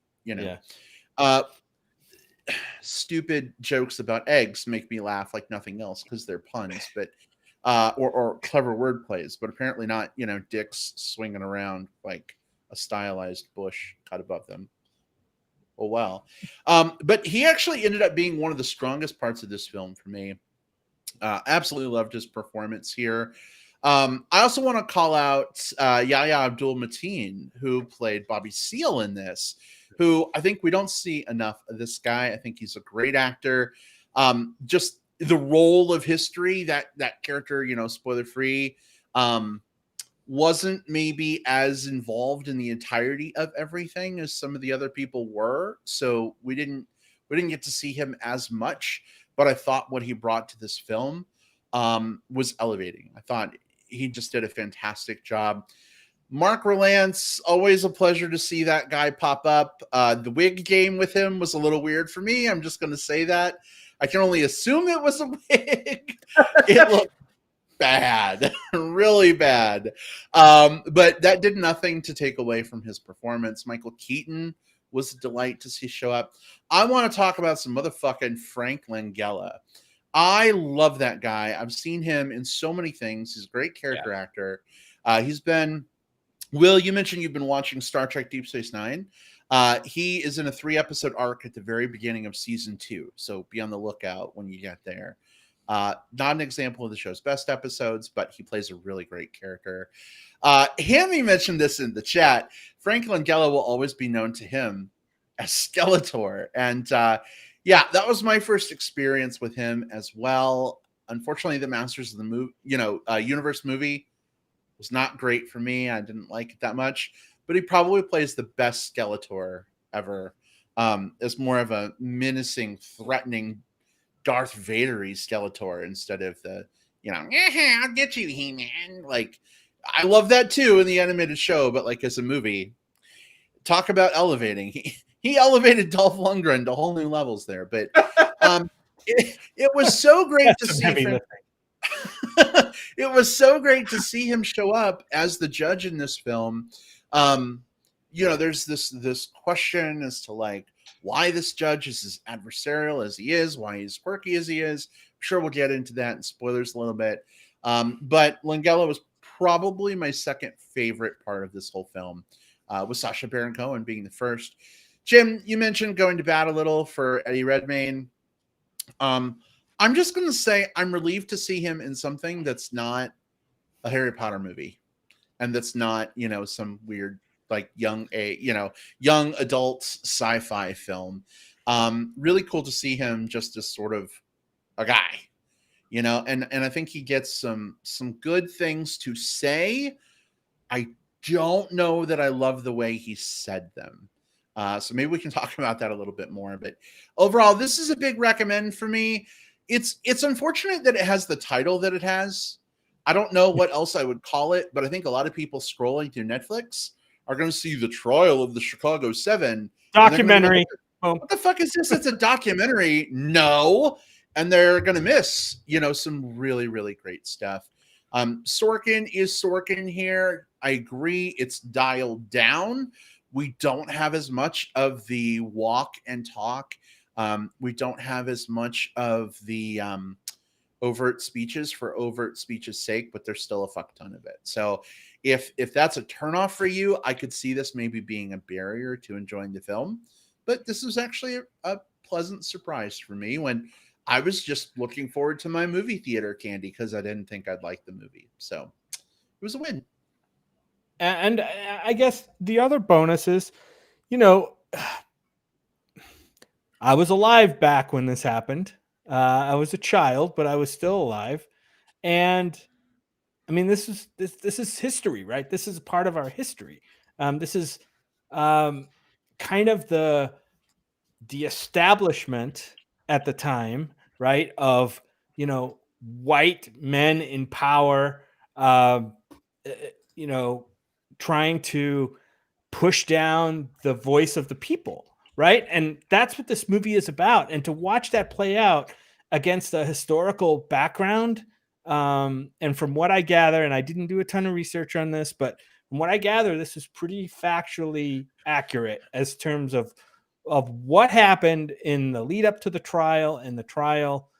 Stupid jokes about eggs make me laugh like nothing else because they're puns, but or clever word plays, but apparently not, dicks swinging around like a stylized bush cut above them. Oh, well. But he actually ended up being one of the strongest parts of this film for me. Absolutely loved his performance here. I also want to call out Yahya Abdul-Mateen, who played Bobby Seale in this, who I think we don't see enough of this guy. I think he's a great actor. Just the role of history, that character, spoiler free, wasn't maybe as involved in the entirety of everything as some of the other people were. So we didn't get to see him as much, but I thought what he brought to this film was elevating. I thought he just did a fantastic job. Mark Rylance, always a pleasure to see that guy pop up. The wig game with him was a little weird for me. I'm just going to say that. I can only assume it was a wig. It looked bad, really bad. But that did nothing to take away from his performance. Michael Keaton was a delight to see show up. I want to talk about some motherfucking Frank Langella. I love that guy. I've seen him in so many things. He's a great character actor. He's been, Will, you mentioned you've been watching Star Trek Deep Space Nine. He is in a 3-episode arc at the very beginning of season 2. So be on the lookout when you get there. Not an example of the show's best episodes, but he plays a really great character. Hammy mentioned this in the chat. Frank Langella will always be known to him as Skeletor. And that was my first experience with him as well. Unfortunately, the Masters of the Universe movie was not great for me. I didn't like it that much, but he probably plays the best Skeletor ever. As more of a menacing, threatening Darth Vader-y Skeletor instead of the, I'll get you, He-Man. Like, I love that too in the animated show, but like as a movie, talk about elevating. He elevated Dolph Lundgren to whole new levels there. But it was so great to see him. It was so great to see him show up as the judge in this film. There's this question as to like why this judge is as adversarial as he is, why he's quirky as he is. I'm sure we'll get into that in spoilers a little bit. But Langella was probably my second favorite part of this whole film. with Sacha Baron Cohen being the first. Jim, you mentioned going to bat a little for Eddie Redmayne. I'm just going to say I'm relieved to see him in something that's not a Harry Potter movie, and that's not, some weird like young adult sci-fi film. Really cool to see him just as sort of a guy, and I think he gets some good things to say. I don't know that I love the way he said them. So maybe we can talk about that a little bit more. But overall, this is a big recommend for me. It's unfortunate that it has the title that it has. I don't know what else I would call it, but I think a lot of people scrolling through Netflix are going to see the trial of the Chicago 7. Documentary. What the fuck is this? It's a documentary. No. And they're going to miss, some really, really great stuff. Sorkin is Sorkin here. I agree. It's dialed down. We don't have as much of the walk and talk. We don't have as much of the overt speeches for overt speech's sake, but there's still a fuck ton of it. So if that's a turnoff for you, I could see this maybe being a barrier to enjoying the film. But this was actually a pleasant surprise for me when I was just looking forward to my movie theater candy because I didn't think I'd like the movie. So it was a win. And I guess the other bonus is, I was alive back when this happened. I was a child, but I was still alive. And I mean, this is history, right? This is a part of our history. This is kind of the establishment at the time, right? Of, white men in power, trying to push down the voice of the people, right? And that's what this movie is about. And to watch that play out against a historical background, and from what I gather, and I didn't do a ton of research on this, but from what I gather, this is pretty factually accurate as terms of what happened in the lead up to the trial and the trial.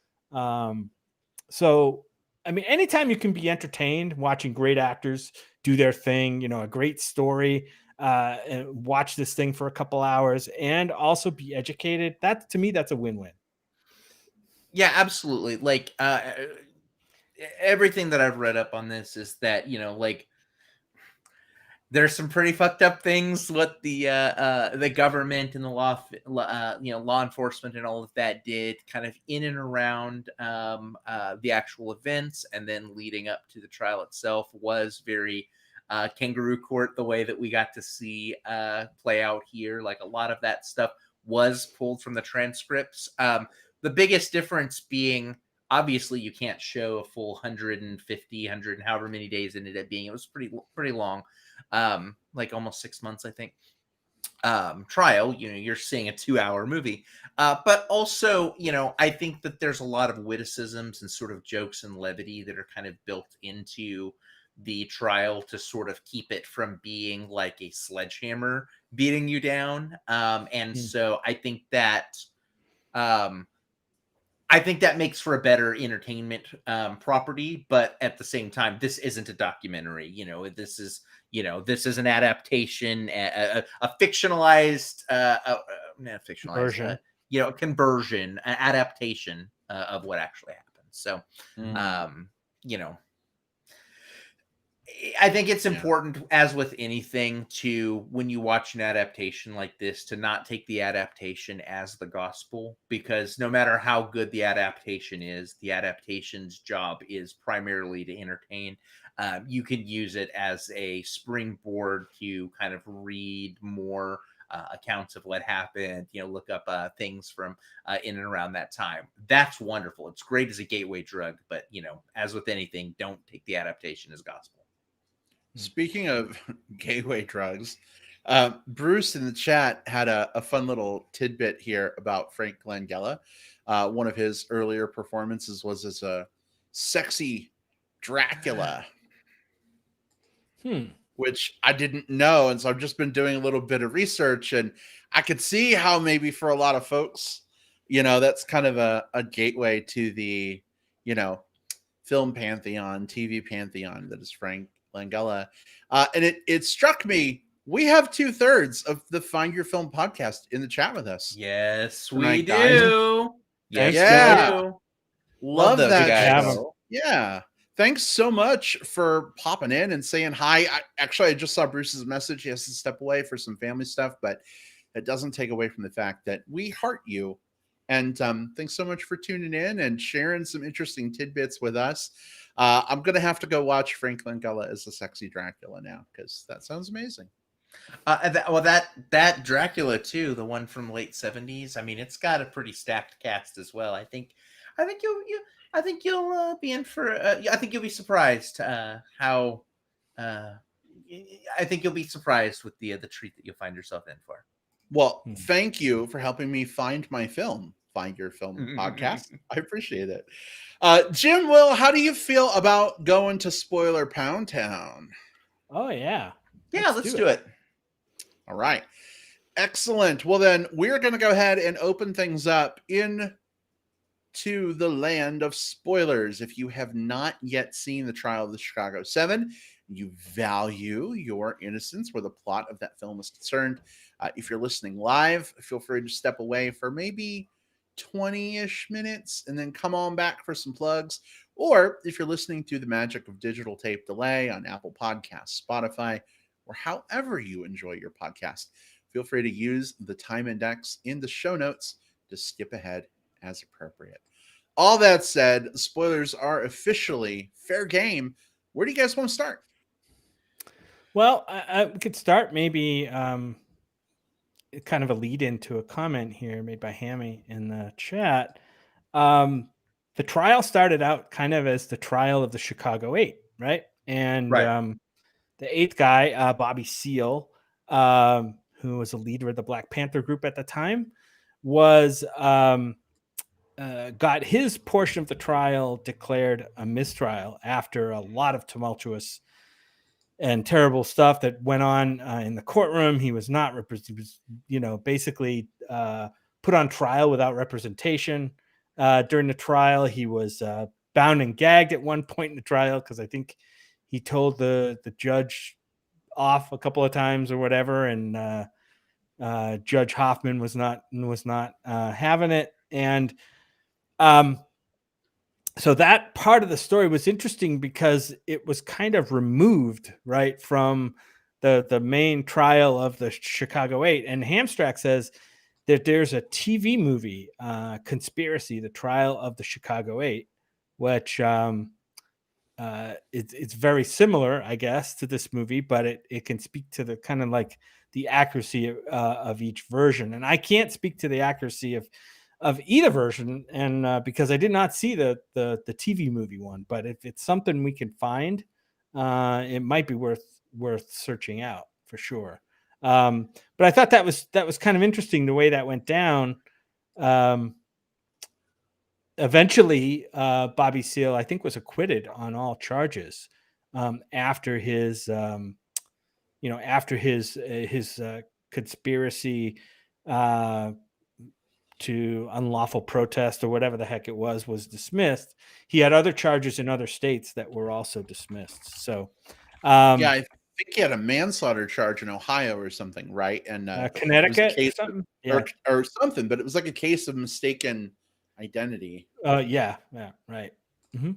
So, I mean, anytime you can be entertained watching great actors do their thing, a great story, and watch this thing for a couple hours and also be educated, that to me, that's a win-win. Yeah, absolutely. Like, everything that I've read up on this is that, there's some pretty fucked up things what the government and the law enforcement and all of that did kind of in and around the actual events, and then leading up to the trial itself was very kangaroo court, the way that we got to see play out here. Like, a lot of that stuff was pulled from the transcripts. The biggest difference being, obviously, you can't show a full 150, and however many days ended up being. It was pretty long. Like almost 6 months, I think. Trial, you're seeing a 2-hour movie. But also, I think that there's a lot of witticisms and sort of jokes and levity that are kind of built into the trial to sort of keep it from being like a sledgehammer beating you down. So I think that makes for a better entertainment property, but at the same time, this isn't a documentary. This is an adaptation, a fictionalized, Version. Conversion, an adaptation of what actually happened. So, I think it's important, as with anything, to, when you watch an adaptation like this, to not take the adaptation as the gospel, because no matter how good the adaptation is, the adaptation's job is primarily to entertain. You can use it as a springboard to kind of read more accounts of what happened, look up things from in and around that time. That's wonderful. It's great as a gateway drug, but, as with anything, don't take the adaptation as gospel. Speaking of gateway drugs, Bruce in the chat had a fun little tidbit here about Frank Langella. One of his earlier performances was as a sexy Dracula, which I didn't know. And so I've just been doing a little bit of research, and I could see how maybe for a lot of folks, that's kind of a gateway to the, film pantheon, TV pantheon that is Frank Langella. And it struck me we have 2/3 of the Find Your Film podcast in the chat with us. Yes, we Tonight, guys. do. Yes, Thanks, Yeah. we do. Love those that guys. show. Yeah. Thanks so much for popping in and saying hi. I just saw Bruce's message. He has to step away for some family stuff, but it doesn't take away from the fact that we heart you. And thanks so much for tuning in and sharing some interesting tidbits with us. I'm going to have to go watch Frank Langella as the sexy Dracula now because that sounds amazing. That Dracula too, the one from late 70s. I mean, it's got a pretty stacked cast as well. I think you'll be in for. I think you'll be surprised how. I think you'll be surprised with the treat that you'll find yourself in for. Well, thank you for helping me find my film. Find Your Film podcast. I appreciate it. Jim, Will, how do you feel about going to Spoiler Pound Town? Oh yeah. Let's do it. All right. Excellent. Well, then we're going to go ahead and open things up into the land of spoilers. If you have not yet seen The Trial of the Chicago 7, you value your innocence where the plot of that film is concerned. If you're listening live, feel free to step away for maybe 20-ish minutes and then come on back for some plugs. Or if you're listening through the magic of digital tape delay on Apple Podcasts, Spotify, or however you enjoy your podcast, feel free to use the time index in the show notes to skip ahead as appropriate. All that said, spoilers are officially fair game. Where do you guys want to start? Well, I could start maybe kind of a lead into a comment here made by Hammy in the chat. The trial started out kind of as the trial of the Chicago 8, right? And the eighth guy, Bobby Seale, who was a leader of the Black Panther group at the time, was got his portion of the trial declared a mistrial after a lot of tumultuous and terrible stuff that went on in the courtroom. He was not basically put on trial without representation during the trial. He was bound and gagged at one point in the trial because I think he told the judge off a couple of times or whatever, and Judge Hoffman was not having it. And so that part of the story was interesting because it was kind of removed right from the main trial of the Chicago 8. And Hamstrack says that there's a TV movie, Conspiracy, the Trial of the Chicago 8, which it's very similar, I guess, to this movie, but it can speak to the kind of like the accuracy of each version. And I can't speak to the accuracy of either version, and because I did not see the TV movie one, but if it's something we can find, it might be worth searching out for sure. But I thought that was kind of interesting the way that went down. Eventually, Bobby Seale, I think, was acquitted on all charges after his conspiracy to unlawful protest or whatever the heck it was dismissed. He had other charges in other states that were also dismissed. So, I think he had a manslaughter charge in Ohio or something, right? And Connecticut or something, or something, but it was like a case of mistaken identity. Yeah, right. Mm-hmm.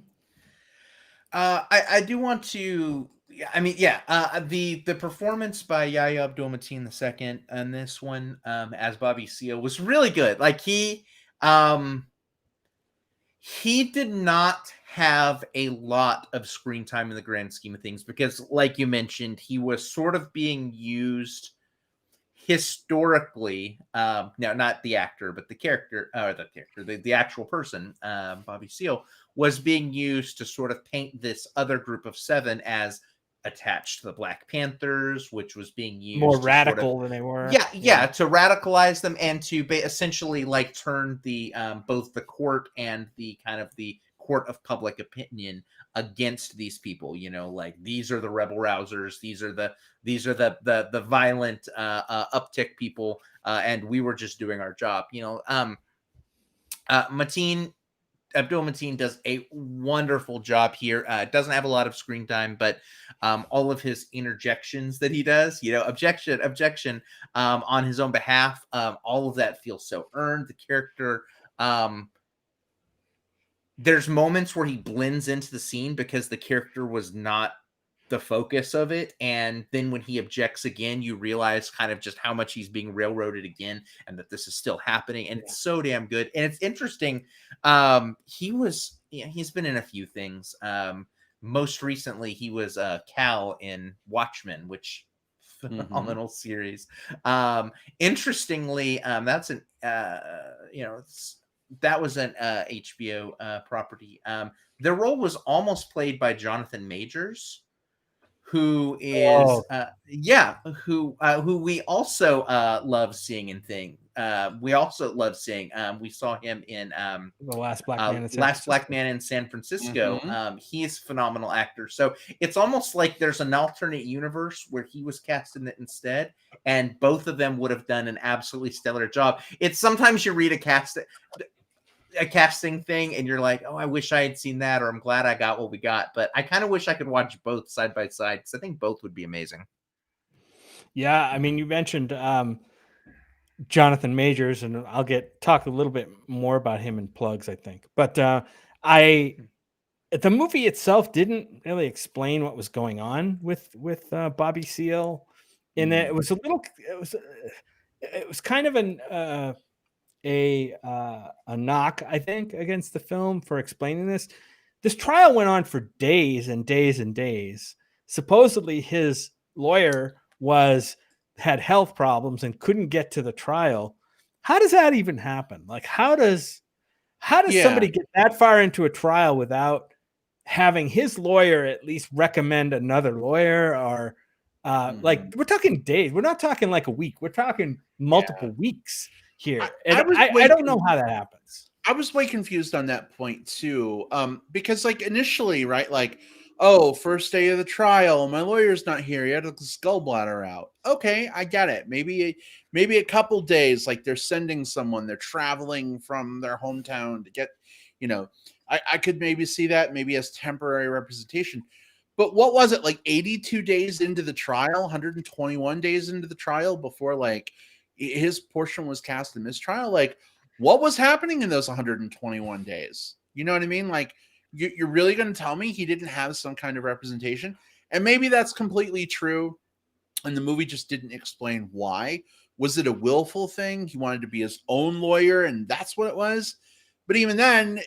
I do want to. The performance by Yahya Abdul-Mateen II on this one as Bobby Seale was really good. Like he did not have a lot of screen time in the grand scheme of things because, like you mentioned, he was sort of being used historically. Now, not the actor, but the character, the actual person, Bobby Seale, was being used to sort of paint this other group of 7 as attached to the Black Panthers, which was being used more radical than they were. Yeah, to radicalize them and to essentially like turn the both the court and the kind of the court of public opinion against these people. You know, like these are the rebel rousers, these are the violent uptick people, and we were just doing our job. You know, Mateen Abdul-Mateen does a wonderful job here. Doesn't have a lot of screen time, but all of his interjections that he does, objection, on his own behalf, all of that feels so earned. The character, there's moments where he blends into the scene because the character was not the focus of it, and then when he objects again, you realize kind of just how much he's being railroaded again, and that this is still happening, and it's so damn good. And it's interesting, he's been in a few things. Most recently he was Cal in Watchmen, which phenomenal series. Interestingly, that's an that was an HBO property. Their role was almost played by Jonathan Majors, who is who we also love seeing in thing. We also love seeing. We saw him in The Last Black Man in San Last Black Francisco. Man in San Francisco. He's a phenomenal actor. So it's almost like there's an alternate universe where he was cast in it instead, and both of them would have done an absolutely stellar job. It's sometimes you read a casting thing and you're like, oh, I wish I had seen that, or I'm glad I got what we got. But I kind of wish I could watch both side by side, because I think both would be amazing. Yeah, I mean, you mentioned Jonathan Majors, and I'll talk a little bit more about him in plugs, I think. But the movie itself didn't really explain what was going on with Bobby Seale. And it was it was kind of a knock, I think, against the film for explaining this. This trial went on for days and days and days. Supposedly his lawyer had health problems and couldn't get to the trial. How does that even happen? Like, how does somebody get that far into a trial without having his lawyer at least recommend another lawyer? Or like, we're talking days. We're not talking like a week. We're talking multiple weeks here. I don't know how that happens. I was way confused on that point too. Because like initially, right, like, oh, first day of the trial, my lawyer's not here. He had a gallbladder out. Okay, I get it. Maybe a couple days, like they're sending someone, they're traveling from their hometown to get, I could maybe see that maybe as temporary representation. But what was it, like 82 days into the trial, 121 days into the trial before like his portion was cast in mistrial? Like, what was happening in those 121 days? You know what I mean? Like, you're really going to tell me he didn't have some kind of representation? And maybe that's completely true, and the movie just didn't explain why. Was it a willful thing? He wanted to be his own lawyer, and that's what it was? But even then,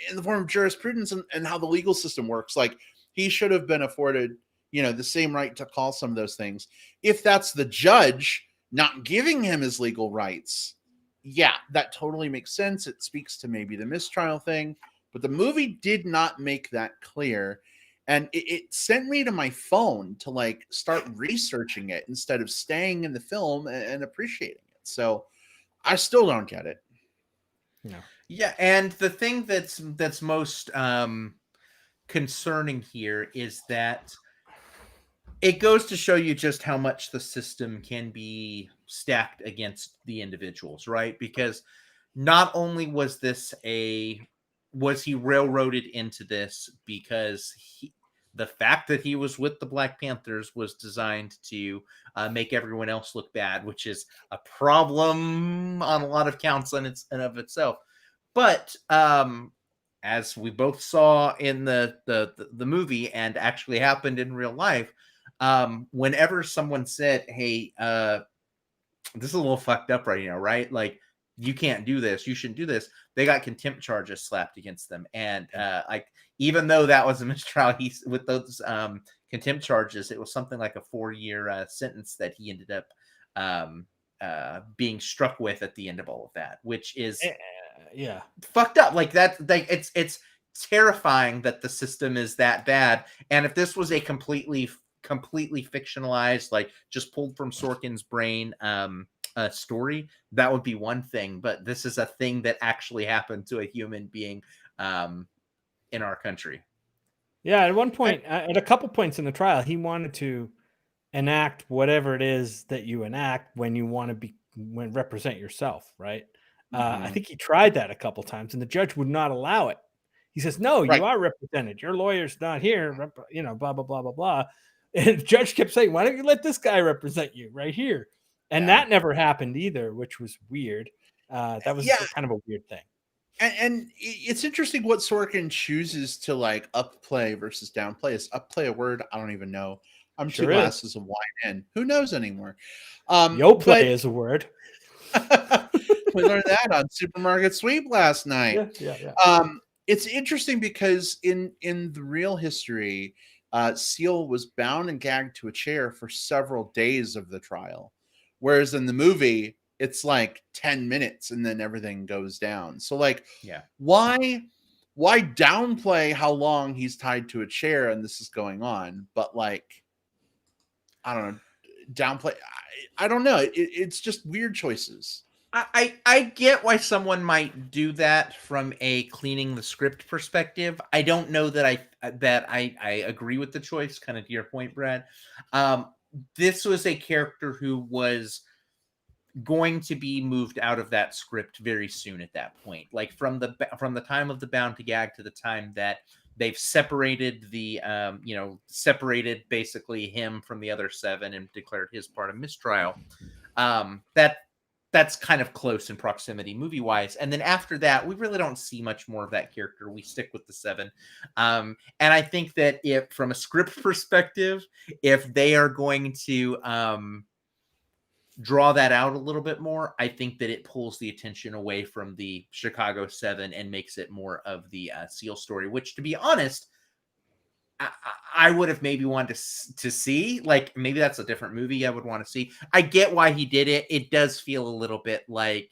in the form of jurisprudence and how the legal system works, like, he should have been afforded, the same right to call some of those things. If that's the judge not giving him his legal rights, yeah, that totally makes sense. It speaks to maybe the mistrial thing, but the movie did not make that clear. And it sent me to my phone to like start researching it instead of staying in the film and appreciating it. So I still don't get it. No. Yeah, and the thing that's most concerning here is that it goes to show you just how much the system can be stacked against the individuals, right? Because not only was he railroaded into this because the fact that he was with the Black Panthers was designed to make everyone else look bad, which is a problem on a lot of counts in of itself. But as we both saw in the movie and actually happened in real life, whenever someone said, hey, this is a little fucked up right now, right? Like, you can't do this, you shouldn't do this, they got contempt charges slapped against them. And even though that was a mistrial, with those contempt charges, it was something like a 4-year sentence that he ended up being struck with at the end of all of that, which is fucked up. Like that, like it's terrifying that the system is that bad. And if this was a completely fictionalized, like just pulled from Sorkin's brain story, that would be one thing. But this is a thing that actually happened to a human being in our country. Yeah, at one point, at a couple points in the trial, he wanted to enact whatever it is that you enact when you want to represent yourself, right? I think he tried that a couple times, and the judge would not allow it. He says, no, Right. you are represented. Your lawyer's not here, blah, blah, blah, blah, blah. And the judge kept saying, why don't you let this guy represent you right here? And that never happened either, which was weird. That was kind of a weird thing. And it's interesting what Sorkin chooses to like upplay versus downplay. Is upplay a word? I don't even know. I'm Sure two glasses of wine in. Who knows anymore? Yo play But is a word. we learned that on Supermarket Sweep last night. Yeah. It's interesting because in the real history, Seal was bound and gagged to a chair for several days of the trial, whereas in the movie it's like 10 minutes and then everything goes down. So like, why downplay how long he's tied to a chair and this is going on, but like, I don't know, downplay. I don't know. It's just weird choices. I get why someone might do that from a cleaning the script perspective. I don't know that I agree with the choice, kind of to your point, Brad. This was a character who was going to be moved out of that script very soon at that point. Like from the time of the bound to gag to the time that they've separated separated basically him from the other 7 and declared his part a mistrial. That's kind of close in proximity movie wise. And then after that, we really don't see much more of that character. We stick with the 7. And I think that if from a script perspective, if they are going to draw that out a little bit more, I think that it pulls the attention away from the Chicago 7 and makes it more of the Seal story, which, to be honest, I would have maybe wanted to see. Like, maybe that's a different movie I would want to see. I get why he did it. It does feel a little bit like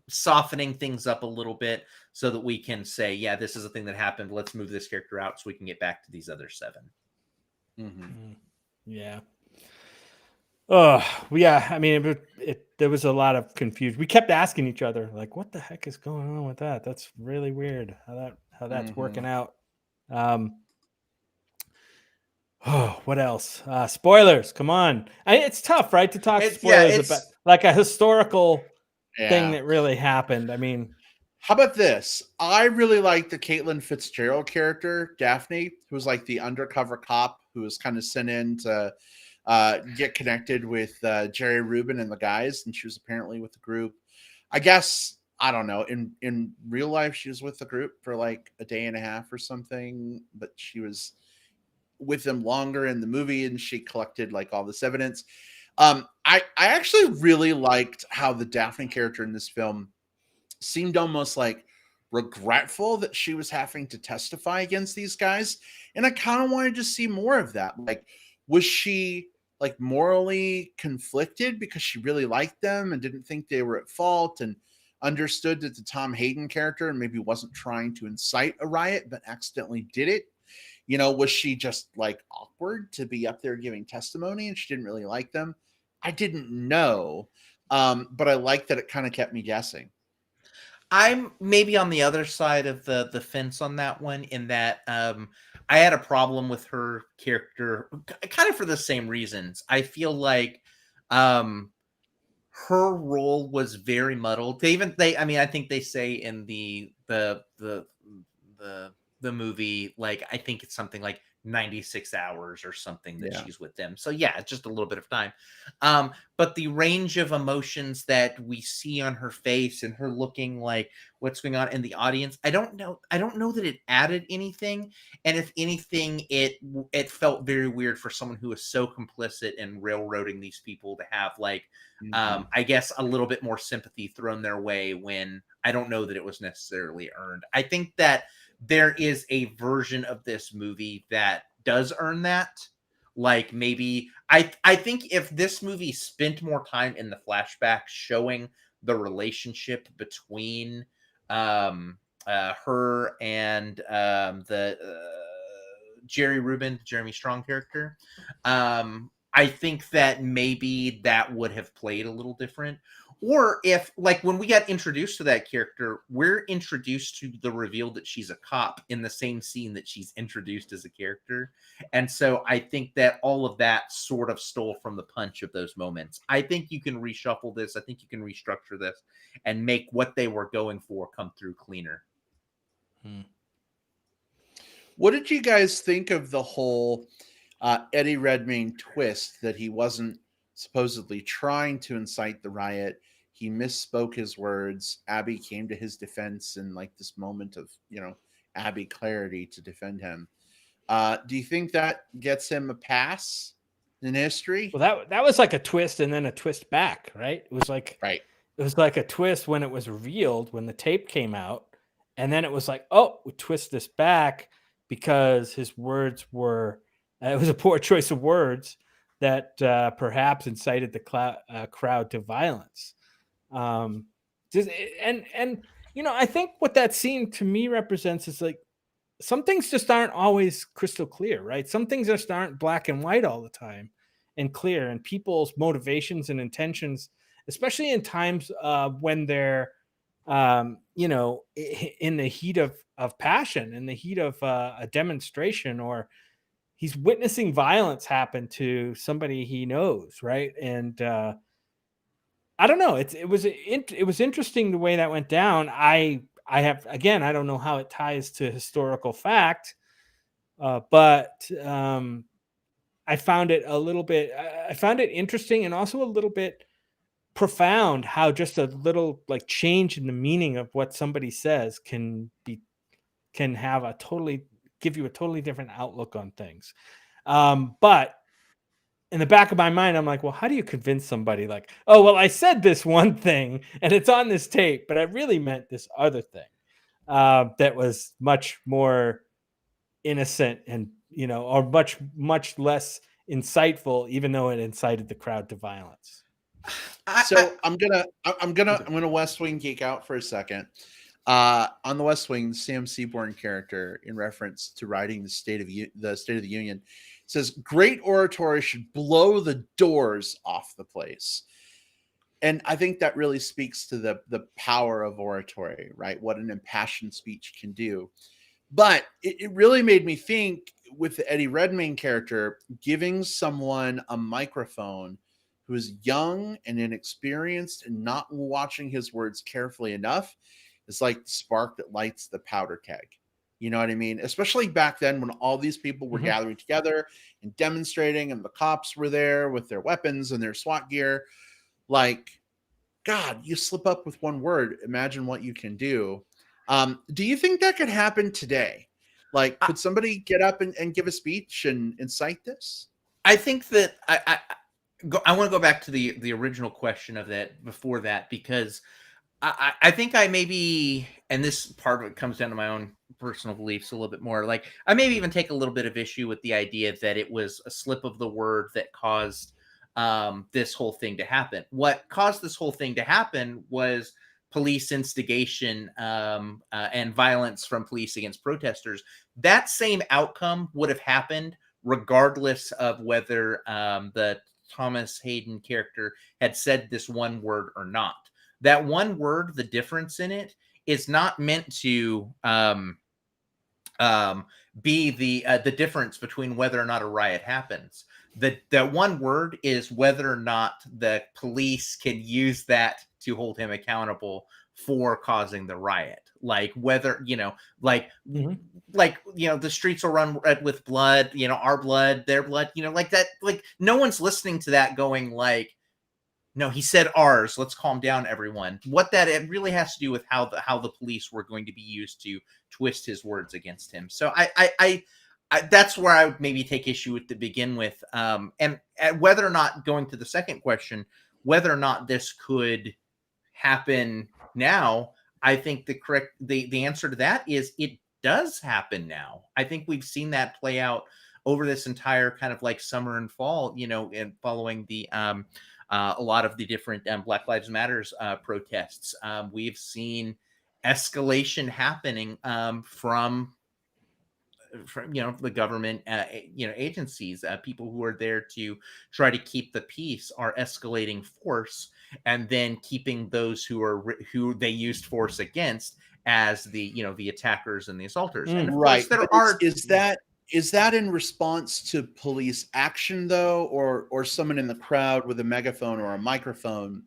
softening things up a little bit so that we can say, yeah, this is a thing that happened. Let's move this character out so we can get back to these other 7. Mm-hmm. Yeah. Oh, yeah. I mean, there was a lot of confusion. We kept asking each other, like, what the heck is going on with that? That's really weird how that's working out. What else? Spoilers. Come on. It's tough, right? To talk spoilers about like a historical thing that really happened. I mean, how about this? I really like the Caitlin Fitzgerald character, Daphne, who was like the undercover cop who was kind of sent in to get connected with Jerry Rubin and the guys, and she was apparently with the group. I guess, I don't know, in real life she was with the group for like a day and a half or something, but she was with them longer in the movie, and she collected like all this evidence. I actually really liked how the Daphne character in this film seemed almost like regretful that she was having to testify against these guys, and I kind of wanted to see more of that. Like, was she like morally conflicted because she really liked them and didn't think they were at fault, and understood that the Tom Hayden character maybe wasn't trying to incite a riot but accidentally did it? You know, was she just like awkward to be up there giving testimony and she didn't really like them? I didn't know. But I like that it kind of kept me guessing. I'm maybe on the other side of the fence on that one, in that I had a problem with her character kind of for the same reasons. I feel like her role was very muddled. I think they say in the movie, like, I think it's something like 96 hours or something that she's with them. So yeah, it's just a little bit of time. But the range of emotions that we see on her face and her looking like what's going on in the audience, I don't know that it added anything. And if anything, it felt very weird for someone who is so complicit in railroading these people to have like, I guess, a little bit more sympathy thrown their way when I don't know that it was necessarily earned. I think that there is a version of this movie that does earn that. Like, maybe I think if this movie spent more time in the flashback showing the relationship between her and the Jeremy Strong character, I think that maybe that would have played a little different. Or if, like, when we got introduced to that character, we're introduced to the reveal that she's a cop in the same scene that she's introduced as a character. And so I think that all of that sort of stole from the punch of those moments. I think you can reshuffle this. I think you can restructure this and make what they were going for come through cleaner. What did you guys think of the whole Eddie Redmayne twist that he wasn't supposedly trying to incite the riot? He misspoke his words. Abby came to his defense in like this moment of, Abby clarity to defend him. Do you think that gets him a pass in history? Well, that was like a twist and then a twist back, right? It was like a twist when it was revealed, when the tape came out, and then it was like, oh, we twist this back because his words were it was a poor choice of words that perhaps incited the crowd to violence. I think what that scene to me represents is like some things just aren't always crystal clear, right? Some things just aren't black and white all the time and clear, and people's motivations and intentions, especially in times when they're, in the heat of passion, in the heat of a demonstration, or he's witnessing violence happen to somebody he knows, right? And I don't know. It was interesting the way that went down. I don't know how it ties to historical fact, but I found it I found it interesting and also a little bit profound how just a little like change in the meaning of what somebody says can have give you a totally different outlook on things. But in the back of my mind, I'm like, well, how do you convince somebody like, oh, well, I said this one thing and it's on this tape, but I really meant this other thing that was much more innocent and, or much, much less insightful, even though it incited the crowd to violence. So I'm gonna West Wing geek out for a second. On the West Wing, the Sam Seaborn character, in reference to writing the State of the Union, says great oratory should blow the doors off the place. And I think that really speaks to the power of oratory, right? What an impassioned speech can do. But it really made me think with the Eddie Redmayne character, giving someone a microphone who is young and inexperienced and not watching his words carefully enough is like the spark that lights the powder keg. You know what I mean? Especially back then when all these people were gathering together and demonstrating, and the cops were there with their weapons and their SWAT gear. Like, God, you slip up with one word. Imagine what you can do. Do you think that could happen today? Like, could somebody get up and give a speech and incite this? I think that I want to go back to the original question of that before that, because I think I maybe, and this part of it comes down to my own personal beliefs a little bit more, like I maybe even take a little bit of issue with the idea that it was a slip of the word that caused this whole thing to happen. What caused this whole thing to happen was police instigation and violence from police against protesters. That same outcome would have happened regardless of whether the Thomas Hayden character had said this one word or not. That one word, the difference in it, is not meant to be the difference between whether or not a riot happens. That one word is whether or not the police can use that to hold him accountable for causing the riot. Like whether, the streets will run red with blood, our blood, their blood, like that. Like no one's listening to that going like, no, he said ours. Let's calm down, everyone. It really has to do with how the police were going to be used to twist his words against him. So I that's where I would maybe take issue with to begin with. And whether or not, going to the second question, whether or not this could happen now, I think the answer to that is it does happen now. I think we've seen that play out over this entire kind of like summer and fall, and following the a lot of the different Black Lives Matters protests. We've seen escalation happening from the government, agencies, people who are there to try to keep the peace are escalating force, and then keeping those who they used force against as the attackers and the assaulters. And of right. course, there are is that Is that in response to police action though, or someone in the crowd with a megaphone or a microphone,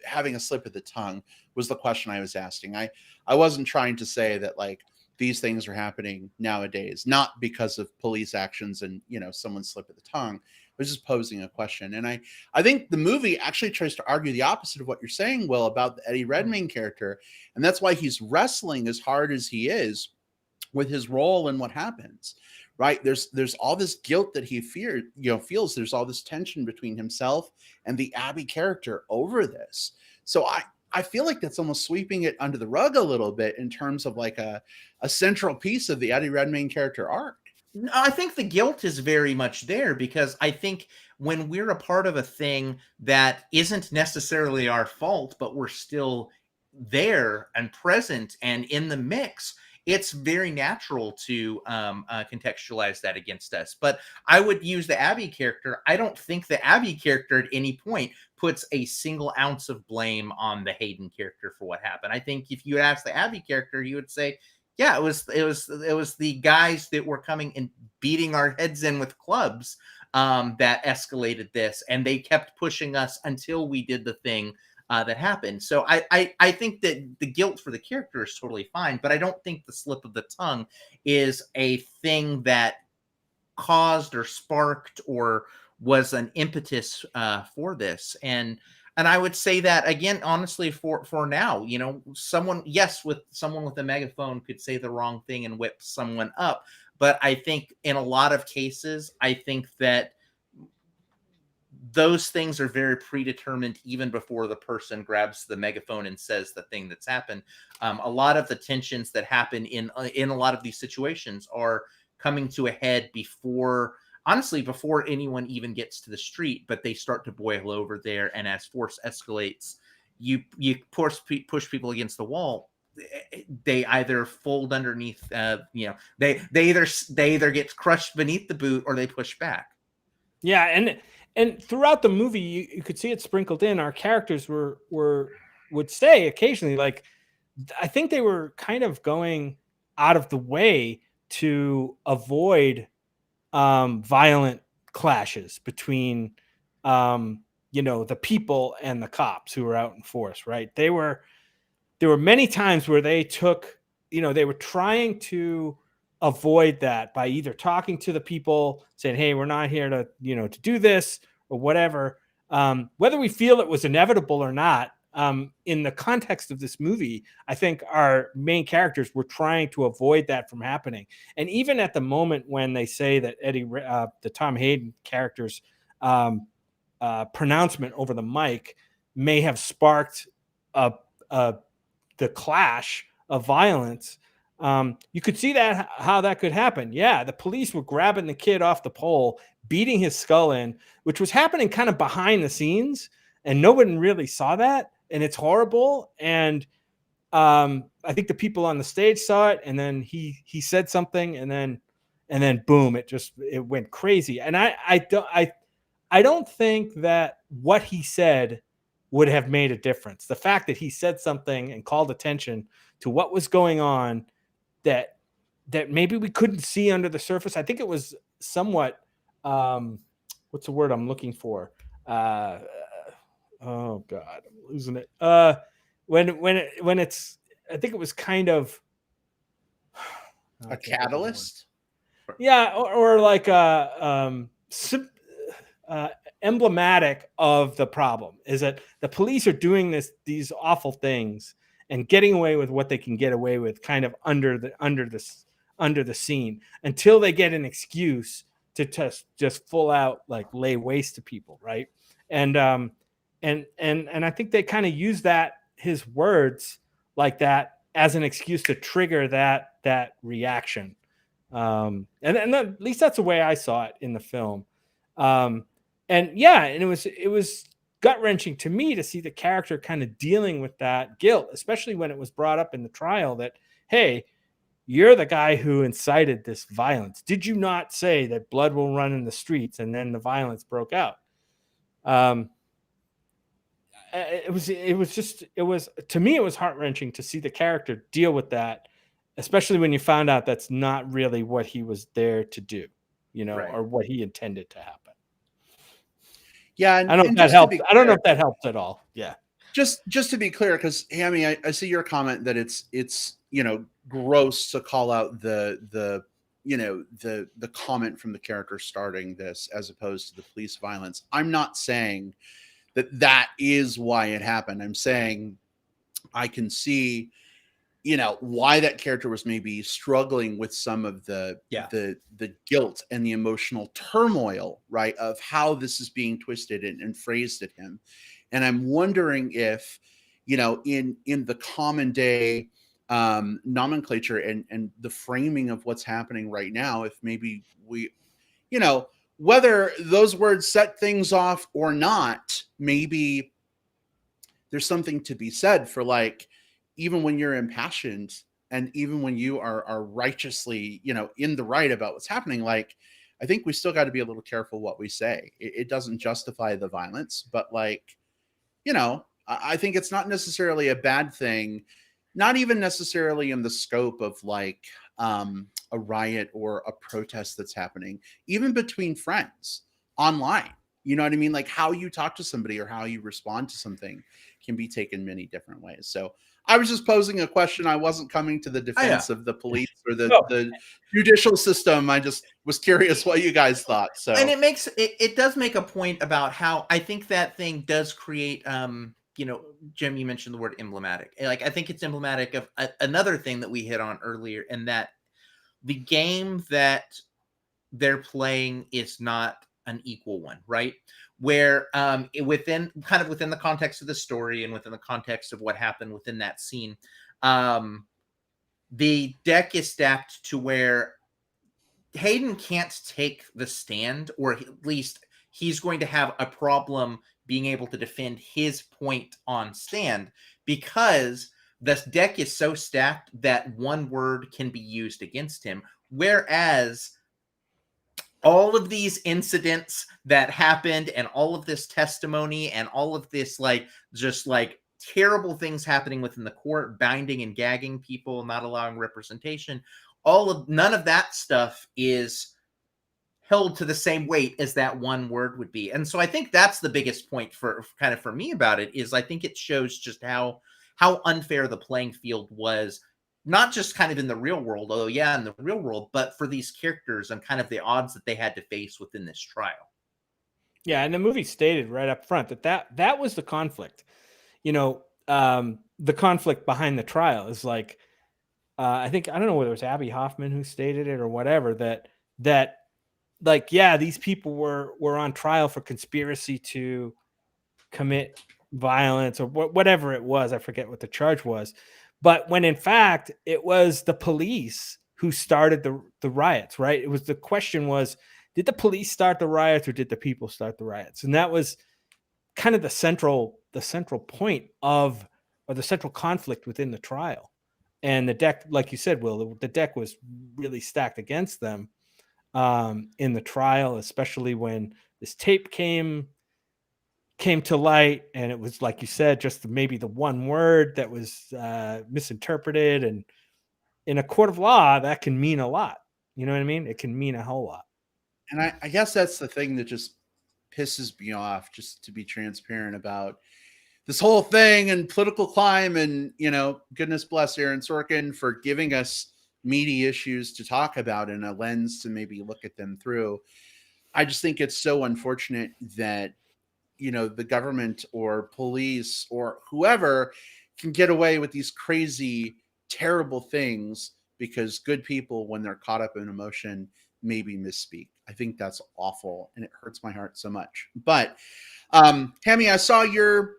having a slip of the tongue was the question I was asking. I wasn't trying to say that like these things are happening nowadays, not because of police actions and someone's slip of the tongue. I was just posing a question, and I think the movie actually tries to argue the opposite of what you're saying, Will, about the Eddie Redmayne character, and that's why he's wrestling as hard as he is with his role and what happens, right? There's all this guilt that he feels. There's all this tension between himself and the Abby character over this. So I feel like that's almost sweeping it under the rug a little bit in terms of like a central piece of the Eddie Redmayne character arc. No, I think the guilt is very much there, because I think when we're a part of a thing that isn't necessarily our fault, but we're still there and present and in the mix, it's very natural to contextualize that against us. But I would use the Abby character. I don't think the Abby character at any point puts a single ounce of blame on the Hayden character for what happened. I think if you ask the Abby character, he would say, yeah, it was the guys that were coming and beating our heads in with clubs that escalated this, and they kept pushing us until we did the thing that happened. So I think that the guilt for the character is totally fine, but I don't think the slip of the tongue is a thing that caused or sparked or was an impetus for this. And I would say that again, honestly, for now, someone with a megaphone could say the wrong thing and whip someone up. But I think in a lot of cases, I think that those things are very predetermined even before the person grabs the megaphone and says the thing that's happened. A lot of the tensions that happen in a lot of these situations are coming to a head before anyone even gets to the street, but they start to boil over there. And as force escalates, you push people against the wall. They either fold underneath, they either get crushed beneath the boot or they push back. Yeah, and throughout the movie, you could see it sprinkled in. Our characters would say occasionally, like, I think they were kind of going out of the way to avoid violent clashes between the people and the cops who were out in force, right? There were many times where they were trying to avoid that by either talking to the people, saying, hey, we're not here to do this or whatever. Whether we feel it was inevitable or not, in the context of this movie, I think our main characters were trying to avoid that from happening. And even at the moment when they say that the Tom Hayden character's pronouncement over the mic may have sparked the clash of violence, you could see how that could happen. Yeah, the police were grabbing the kid off the pole, beating his skull in, which was happening kind of behind the scenes, and no one really saw that, and it's horrible. And I think the people on the stage saw it, and then he said something, and then boom, it went crazy. And I don't think that what he said would have made a difference. The fact that he said something and called attention to what was going on that maybe we couldn't see under the surface. I think it was somewhat, what's the word I'm looking for? Oh God, I'm losing it. When it's, I think it was kind of a catalyst. Yeah. Or like emblematic of the problem is that the police are doing these awful things and getting away with what they can get away with kind of under the scene until they get an excuse to just full out like lay waste to people. Right. And I think they kind of use his words like that as an excuse to trigger that reaction. And at least that's the way I saw it in the film. And it was gut-wrenching to me to see the character kind of dealing with that guilt, especially when it was brought up in the trial that, hey, you're the guy who incited this violence. Did you not say that blood will run in the streets? And then the violence broke out. It was to me, it was heart-wrenching to see the character deal with that especially when you found out that's not really what he was there to do, you know, Right. or what he intended to happen. Yeah, I don't know if and that just to helps. be I don't know clear, if that helps at all. Yeah. just to be clear, because Hammy, I see your comment that it's gross to call out the the comment from the character starting this as opposed to the police violence. I'm not saying that is why it happened. I'm saying I can see why that character was maybe struggling with some of the guilt and the emotional turmoil, right, of how this is being twisted and phrased at him. And I'm wondering if in the common day nomenclature and the framing of what's happening right now, if maybe we whether those words set things off or not, maybe there's something to be said for, like, even when you're impassioned and even when you are righteously in the right about what's happening, like, I think we still got to be a little careful what we say. It doesn't justify the violence, but, like, I think it's not necessarily a bad thing, not even necessarily in the scope of, like, a riot or a protest that's happening, even between friends online. You know what I mean? Like, how you talk to somebody or how you respond to something can be taken many different ways. So I was just posing a question. I wasn't coming to the defense of the police or the judicial system. I just was curious what you guys thought. So, and it does make a point about how I think that thing does create, Jim, you mentioned the word emblematic. Like, I think it's emblematic of another thing that we hit on earlier, and that the game that they're playing is not an equal one, right? Where within the context of the story and within the context of what happened within that scene, the deck is stacked to where Hayden can't take the stand, or at least he's going to have a problem being able to defend his point on stand, because the deck is so stacked that one word can be used against him. Whereas all of these incidents that happened and all of this testimony and all of this, like, just like terrible things happening within the court, binding and gagging people, not allowing representation, none of that stuff is held to the same weight as that one word would be. And so I think that's the biggest point for me about it, is I think it shows just how unfair the playing field was, not just kind of in the real world, although in the real world, but for these characters and kind of the odds that they had to face within this trial. Yeah, and the movie stated right up front that was the conflict. The conflict behind the trial is like, I don't know whether it was Abby Hoffman who stated it or whatever, that like, yeah, these people were on trial for conspiracy to commit violence or whatever it was. I forget what the charge was, but when in fact it was the police who started the riots, right? It was, the question was, did the police start the riots or did the people start the riots? And that was kind of the central point of, or the central conflict within the trial. And the deck, like you said, Will, the deck was really stacked against them in the trial, especially when this tape came to light, and it was, like you said, just maybe the one word that was misinterpreted. And in a court of law, that can mean a lot. You know what I mean? It can mean a whole lot. and I guess that's the thing that just pisses me off, just to be transparent about this whole thing and political climb. And, goodness bless Aaron Sorkin for giving us meaty issues to talk about in a lens to maybe look at them through. I just think it's so unfortunate that, the government or police or whoever can get away with these crazy, terrible things because good people, when they're caught up in emotion, maybe misspeak. I think that's awful, and it hurts my heart so much. But Hammy, I saw your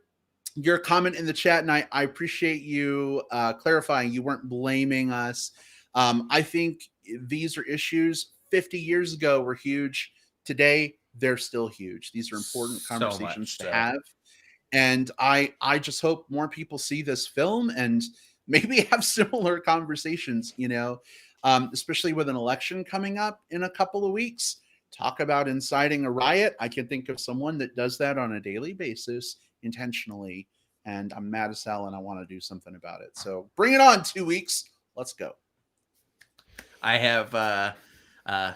comment in the chat, and I appreciate you clarifying you weren't blaming us. I think these are issues 50 years ago were huge. Today, they're still huge. These are important conversations to have. And I just hope more people see this film and maybe have similar conversations, especially with an election coming up in a couple of weeks. Talk about inciting a riot. I can think of someone that does that on a daily basis intentionally, and I'm mad as hell and I want to do something about it. So bring it on, 2 weeks. Let's go. I have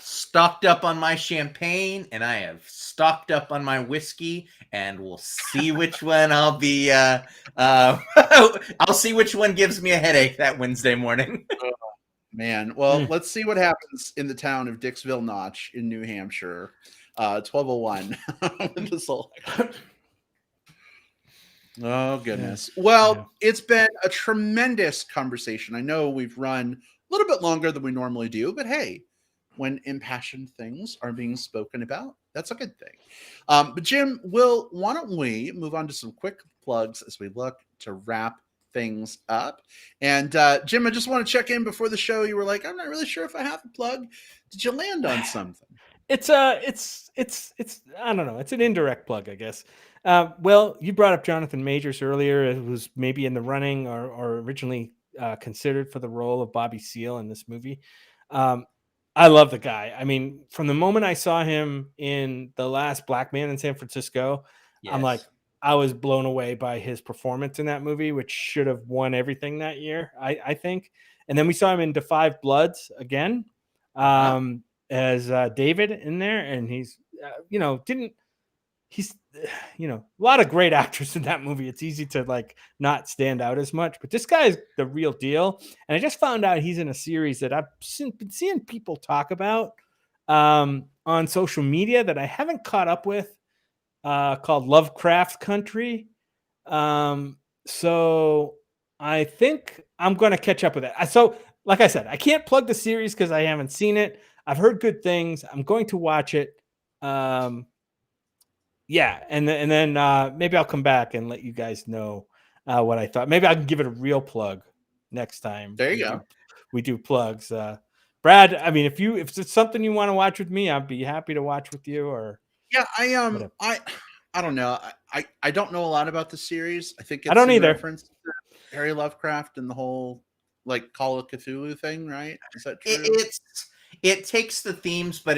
stocked up on my champagne, and I have stocked up on my whiskey, and we'll see which one I'll be. I'll see which one gives me a headache that Wednesday morning. Man, well, let's see what happens in the town of Dixville Notch in New Hampshire. 1201. Oh, goodness. Well, it's been a tremendous conversation. I know we've run a little bit longer than we normally do, but hey, when impassioned things are being spoken about, that's a good thing. But Jim, why don't we move on to some quick plugs as we look to wrap things up? And Jim, I just want to check in before the show. You were like, I'm not really sure if I have a plug. Did you land on something? It's I don't know. It's an indirect plug, I guess. Well, you brought up Jonathan Majors earlier, who's maybe in the running or originally considered for the role of Bobby Seale in this movie. I love the guy. I mean, from the moment I saw him in The Last Black Man in San Francisco, Yes. I'm like, I was blown away by his performance in that movie, which should have won everything that year, I think. And then we saw him in Da 5 Bloods again. As David in there, and he's a lot of great actors in that movie. It's easy to like not stand out as much, but this guy is the real deal. And I just found out he's in a series that I've been seeing people talk about on social media that I haven't caught up with, called Lovecraft Country. So I think I'm going to catch up with it. So like I said, I can't plug the series because I haven't seen it. I've heard good things. I'm going to watch it. And then maybe I'll come back and let you guys know what I thought. Maybe I can give it a real plug next time. There you go. We do plugs. Brad, I mean, if it's something you want to watch with me, I'd be happy to watch with you. Or yeah, I don't know. I don't know a lot about the series. I think it's I don't either. Reference to Harry Lovecraft and the whole like Call of Cthulhu thing, right? Is that true? It takes the themes, but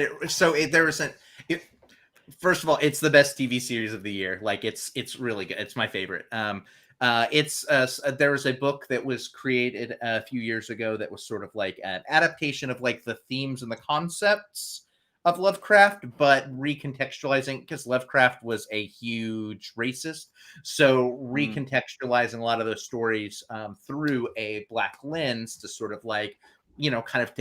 first of all, it's the best TV series of the year. Like it's really good. It's my favorite. There was a book that was created a few years ago that was sort of like an adaptation of like the themes and the concepts of Lovecraft, but recontextualizing, because Lovecraft was a huge racist. So recontextualizing a lot of those stories through a Black lens to sort of like, kind of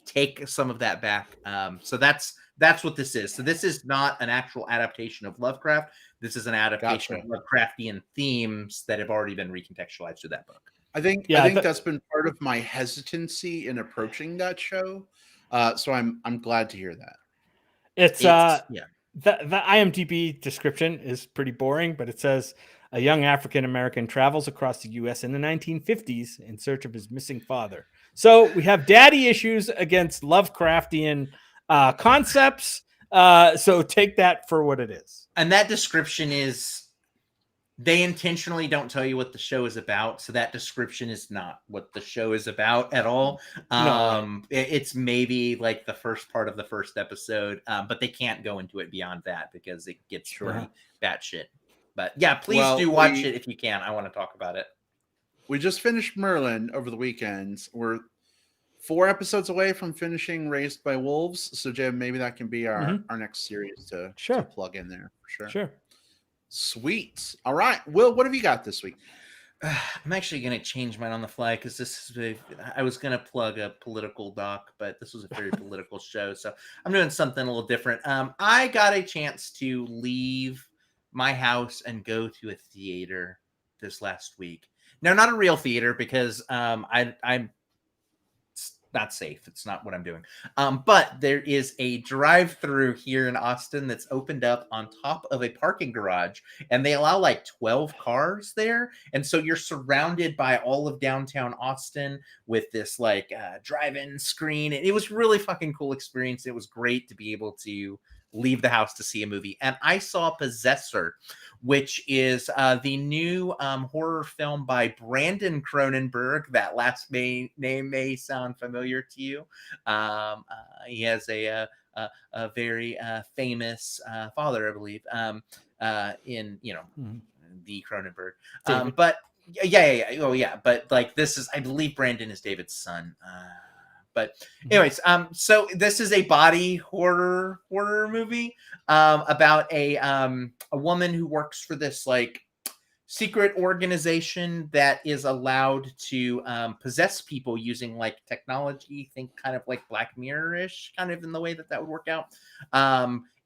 take some of that back. So that's what this is. So this is not an actual adaptation of Lovecraft. This is an adaptation of Lovecraftian themes that have already been recontextualized through that book. I think that's been part of my hesitancy in approaching that show. So I'm glad to hear that. The IMDb description is pretty boring, but it says a young African American travels across the U.S. in the 1950s in search of his missing father. So we have daddy issues against Lovecraftian concepts. So take that for what it is. And that description is, they intentionally don't tell you what the show is about. So that description is not what the show is about at all. It's maybe like the first part of the first episode, but they can't go into it beyond that because it gets pretty batshit. But yeah, please do watch it if you can. I want to talk about it. We just finished Merlin over the weekend. We're 4 episodes away from finishing Raised by Wolves. So Jim, maybe that can be our next series to plug in there for sure. Sweet. All right. Will, what have you got this week? I'm actually going to change mine on the fly because I was going to plug a political doc, but this was a very political show. So I'm doing something a little different. I got a chance to leave my house and go to a theater this last week. Now, not a real theater because I'm not safe. It's not what I'm doing. But there is a drive-through here in Austin that's opened up on top of a parking garage, and they allow like 12 cars there. And so you're surrounded by all of downtown Austin with this like drive-in screen. And it was really fucking cool experience. It was great to be able to leave the house to see a movie. And I saw Possessor, which is the new horror film by Brandon Cronenberg. That last name may sound familiar to you. He has a very famous father, I believe, in the Cronenberg. But yeah. Oh yeah. But like this is, I believe Brandon is David's son. But anyways, so this is a body horror movie about a woman who works for this like secret organization that is allowed to possess people using like technology. Think kind of like Black Mirror-ish, kind of in the way that would work out.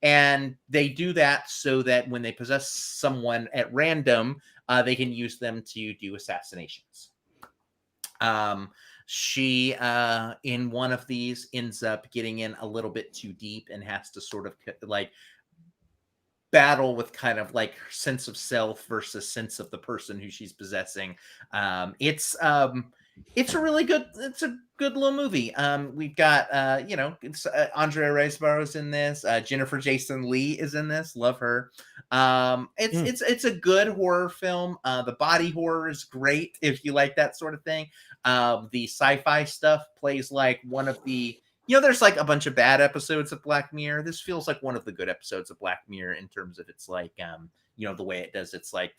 And they do that so that when they possess someone at random, they can use them to do assassinations. She in one of these ends up getting in a little bit too deep and has to sort of like battle with kind of like her sense of self versus sense of the person who she's possessing. It's a really good, it's a good little movie. We've got it's Andrea Riseborough's in this, Jennifer Jason Leigh is in this, love her. It's a good horror film. The body horror is great if you like that sort of thing. The sci-fi stuff plays like one of the, there's like a bunch of bad episodes of Black Mirror. This feels like one of the good episodes of Black Mirror in terms of it's like, the way it does. It's like,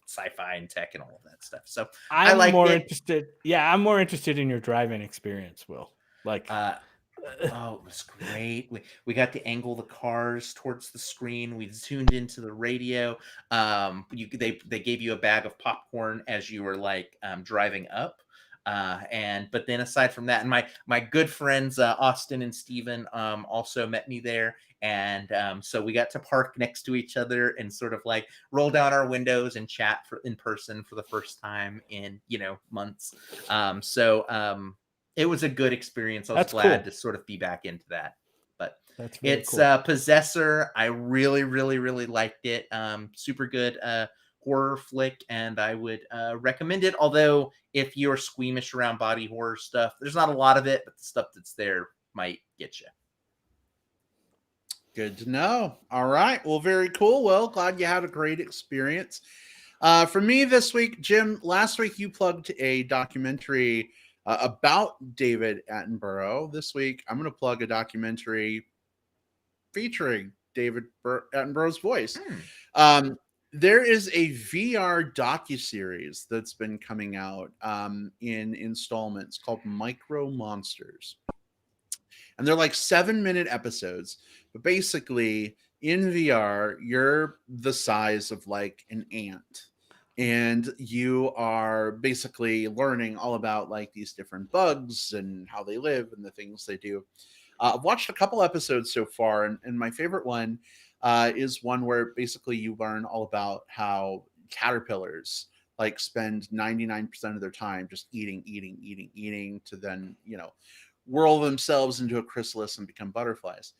sci-fi and tech and all of that stuff. So I'm more interested. Yeah, I'm more interested in your driving experience, Will. Like, oh, it was great. We got to angle the cars towards the screen. We tuned into the radio. They gave you a bag of popcorn as you were like driving up. But then aside from that, and my good friends Austin and Steven also met me there, and so we got to park next to each other and sort of like roll down our windows and chat in person for the first time in months. It was a good experience. I was glad to sort of be back into that. But it's cool. Possessor. I really, really, really liked it. Super good horror flick, and I would recommend it. Although if you're squeamish around body horror stuff, there's not a lot of it, but the stuff that's there might get you. Good to know. All right. Well, very cool. Well, glad you had a great experience. For me this week, Jim, last week you plugged a documentary about David Attenborough. This week, I'm going to plug a documentary featuring David Attenborough's voice. There is a VR docuseries that's been coming out in installments called Micro Monsters. And they're like 7-minute episodes. But basically, in VR, you're the size of like an ant. And you are basically learning all about like these different bugs and how they live and the things they do. I've watched a couple episodes so far, and my favorite one is one where basically you learn all about how caterpillars like spend 99% of their time just eating to then, whirl themselves into a chrysalis and become butterflies.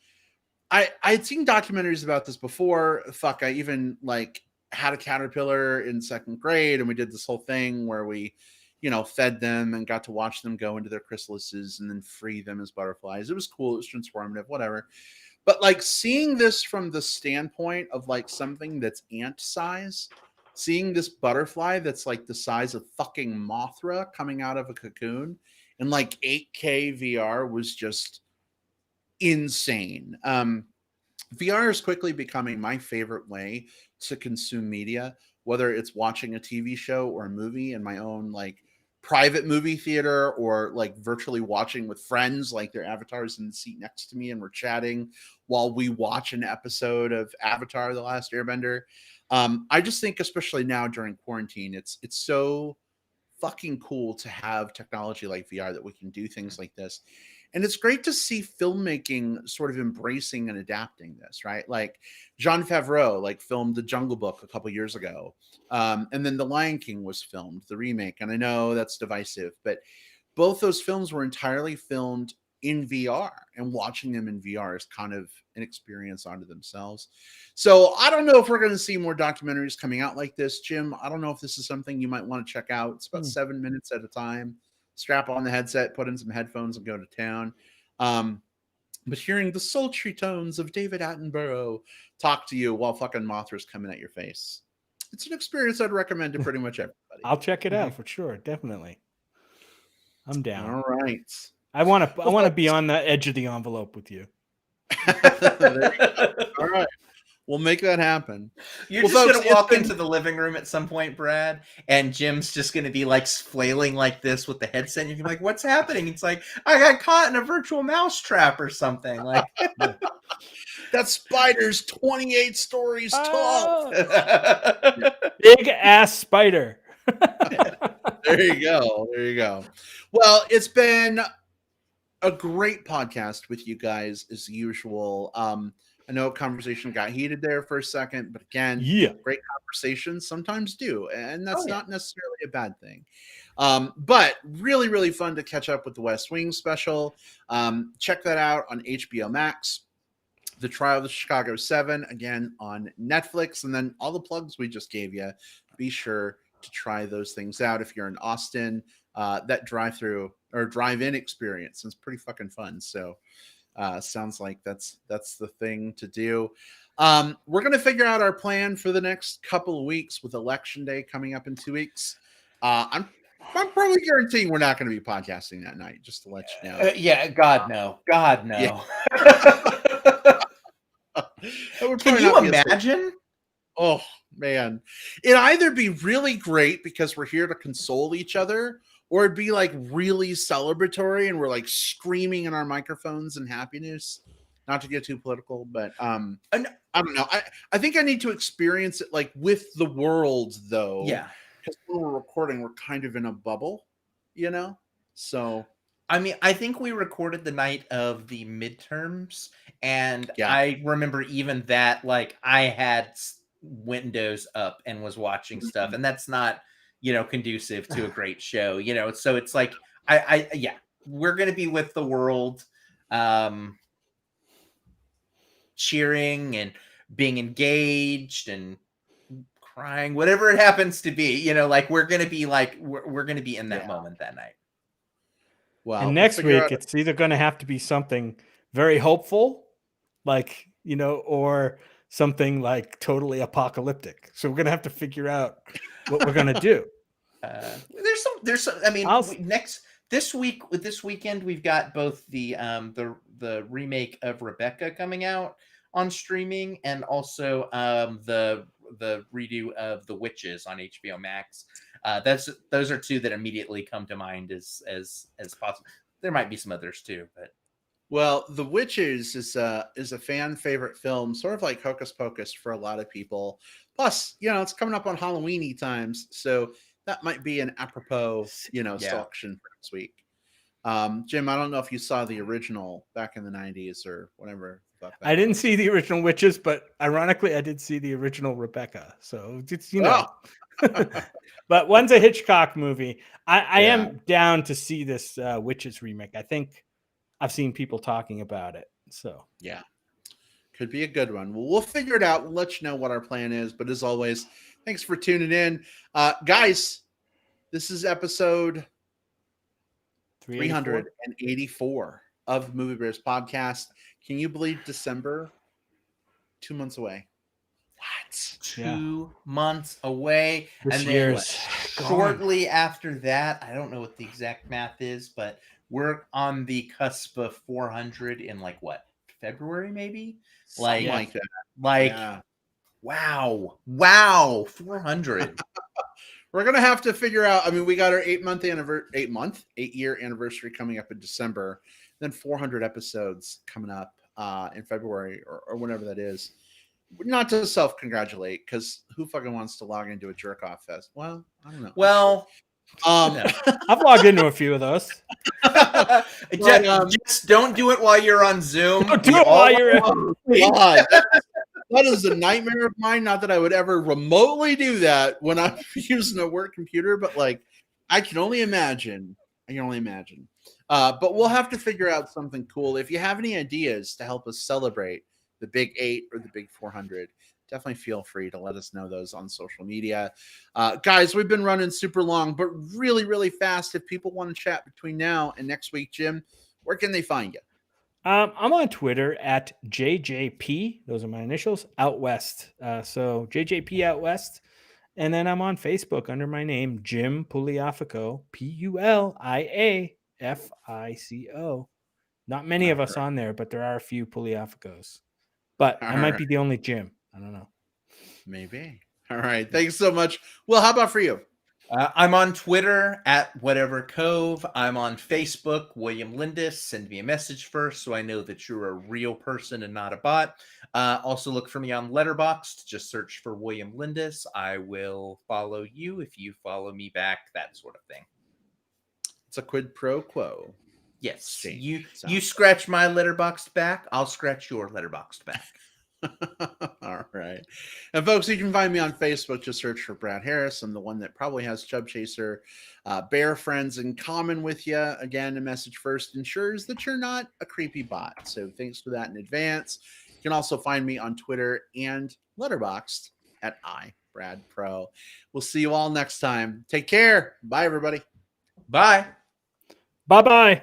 I'd seen documentaries about this before. Fuck, I even like had a caterpillar in 2nd grade, and we did this whole thing where we, fed them and got to watch them go into their chrysalises and then free them as butterflies. It was cool. It was transformative, whatever. But like seeing this from the standpoint of like something that's ant size, seeing this butterfly that's like the size of fucking Mothra coming out of a cocoon in like 8K VR was just insane. VR is quickly becoming my favorite way to consume media, whether it's watching a TV show or a movie in my own like private movie theater, or like virtually watching with friends, like their avatars in the seat next to me and we're chatting while we watch an episode of Avatar: The Last Airbender. I just think, especially now during quarantine, it's so fucking cool to have technology like VR that we can do things like this. And it's great to see filmmaking sort of embracing and adapting this, right? Like Jon Favreau, like filmed The Jungle Book a couple years ago. And then The Lion King was filmed, the remake. And I know that's divisive, but both those films were entirely filmed in VR, and watching them in VR is kind of an experience unto themselves. So I don't know if we're going to see more documentaries coming out like this, Jim. I don't know if this is something you might want to check out. It's about 7 minutes at a time. Strap on the headset, put in some headphones, and go to town. But hearing the sultry tones of David Attenborough talk to you while fucking Mothra's coming at your face, it's an experience I'd recommend to pretty much everybody. I'll check it out for sure. Definitely. I'm down. All right. I want to be on the edge of the envelope with you. All right. We'll make that happen. You're Well, just folks, gonna it's walk been- into the living room at some point, Brad, and Jim's just gonna be like flailing like this with the headset. And you're gonna be like, "What's happening?" It's like, "I got caught in a virtual mouse trap or something." Like, that spider's 28 stories tall. Big ass spider. There you go. There you go. Well, it's been a great podcast with you guys as usual. I know conversation got heated there for a second, but again, Yeah. great conversations sometimes do, and that's Oh, yeah. not necessarily a bad thing. But really, really fun to catch up with the West Wing special. Check that out on HBO Max. The Trial of the Chicago 7, again on Netflix, and then all the plugs we just gave you. Be sure to try those things out if you're in Austin. That drive-through or drive-in experience is pretty fucking fun. So sounds like that's the thing to do. We're gonna figure out our plan for the next couple of weeks with Election Day coming up in 2 weeks. I'm probably guaranteeing we're not going to be podcasting that night, just to let you know. yeah, God no. Yeah. That would Can probably you not be imagine? Oh man, it'd either be really great because we're here to console each other, or it'd be like really celebratory and we're like screaming in our microphones in happiness. Not to get too political, but I don't know. I think I need to experience it like with the world though. Yeah. Because when we're recording, we're kind of in a bubble, you know? So I mean, I think we recorded the night of the midterms, and Yeah. I remember even that, like, I had windows up and was watching stuff, and that's not, conducive to a great show, So it's like, yeah, we're gonna be with the world, cheering and being engaged and crying, whatever it happens to be, like we're gonna be in that moment that night. well, And we'll next figure week, out- it's either going to have to be something very hopeful, like, or something like totally apocalyptic. So we're going to have to figure out what we're going to do. There's some, I mean, I'll- this weekend, we've got both the remake of Rebecca coming out on streaming, and also the redo of The Witches on HBO Max. Those are two that immediately come to mind as possible. There might be some others too, but Well, The Witches is a fan favorite film, sort of like Hocus Pocus for a lot of people. Plus, it's coming up on Halloweeny times, so that might be an apropos, selection for next week. Jim, I don't know if you saw the original back in the 90s or whatever. I didn't see the original Witches, but ironically, I did see the original Rebecca. So it's, but one's a Hitchcock movie. I am down to see this Witches remake. I think I've seen people talking about it. So yeah, could be a good one. Well, we'll figure it out. We'll let you know what our plan is. But as always, thanks for tuning in. Guys, this is episode 384 of Movie Bears Podcast. Can you believe December? 2 months away. What? 2 months away. This and year's then shortly after that, I don't know what the exact math is, but we're on the cusp of 400 in like what, February maybe? Something like that. Like, Yeah. wow, 400. We're gonna have to figure out. I mean, we got our 8-year anniversary coming up in December, then 400 episodes coming up in February or whenever that is. Not to self-congratulate, because who fucking wants to log into a jerk-off fest? Well, I don't know. Well, I've logged into a few of those. just don't do it while you're on Zoom. Don't do it while you're God, that is a nightmare of mine. Not that I would ever remotely do that when I'm using a work computer, but like I can only imagine. But we'll have to figure out something cool. If you have any ideas to help us celebrate the Big 8 or the Big 400, definitely feel free to let us know those on social media. Guys, we've been running super long, but really, really fast. If people want to chat between now and next week, Jim, where can they find you? I'm on Twitter at JJP. Those are my initials, out west. So JJP out west. And then I'm on Facebook under my name, Jim Puliafico, Puliafico. Not many of us on there, but there are a few Puliaficos. But I might be the only Jim. I don't know. Maybe. All right. Thanks so much. Well, how about for you? I'm on Twitter at Whatever Cove. I'm on Facebook, William Lindis. Send me a message first so I know that you're a real person and not a bot. Also, look for me on Letterboxd. Just search for William Lindis. I will follow you if you follow me back, that sort of thing. It's a quid pro quo. Yes. Exchange. You scratch my Letterboxd back, I'll scratch your Letterboxd back. All right. And folks, you can find me on Facebook. Just search for Brad Harris. I'm the one that probably has Chub Chaser Bear friends in common with you. Again, a message first ensures that you're not a creepy bot. So thanks for that in advance. You can also find me on Twitter and Letterboxd at iBradPro. We'll see you all next time. Take care. Bye, everybody. Bye. Bye-bye.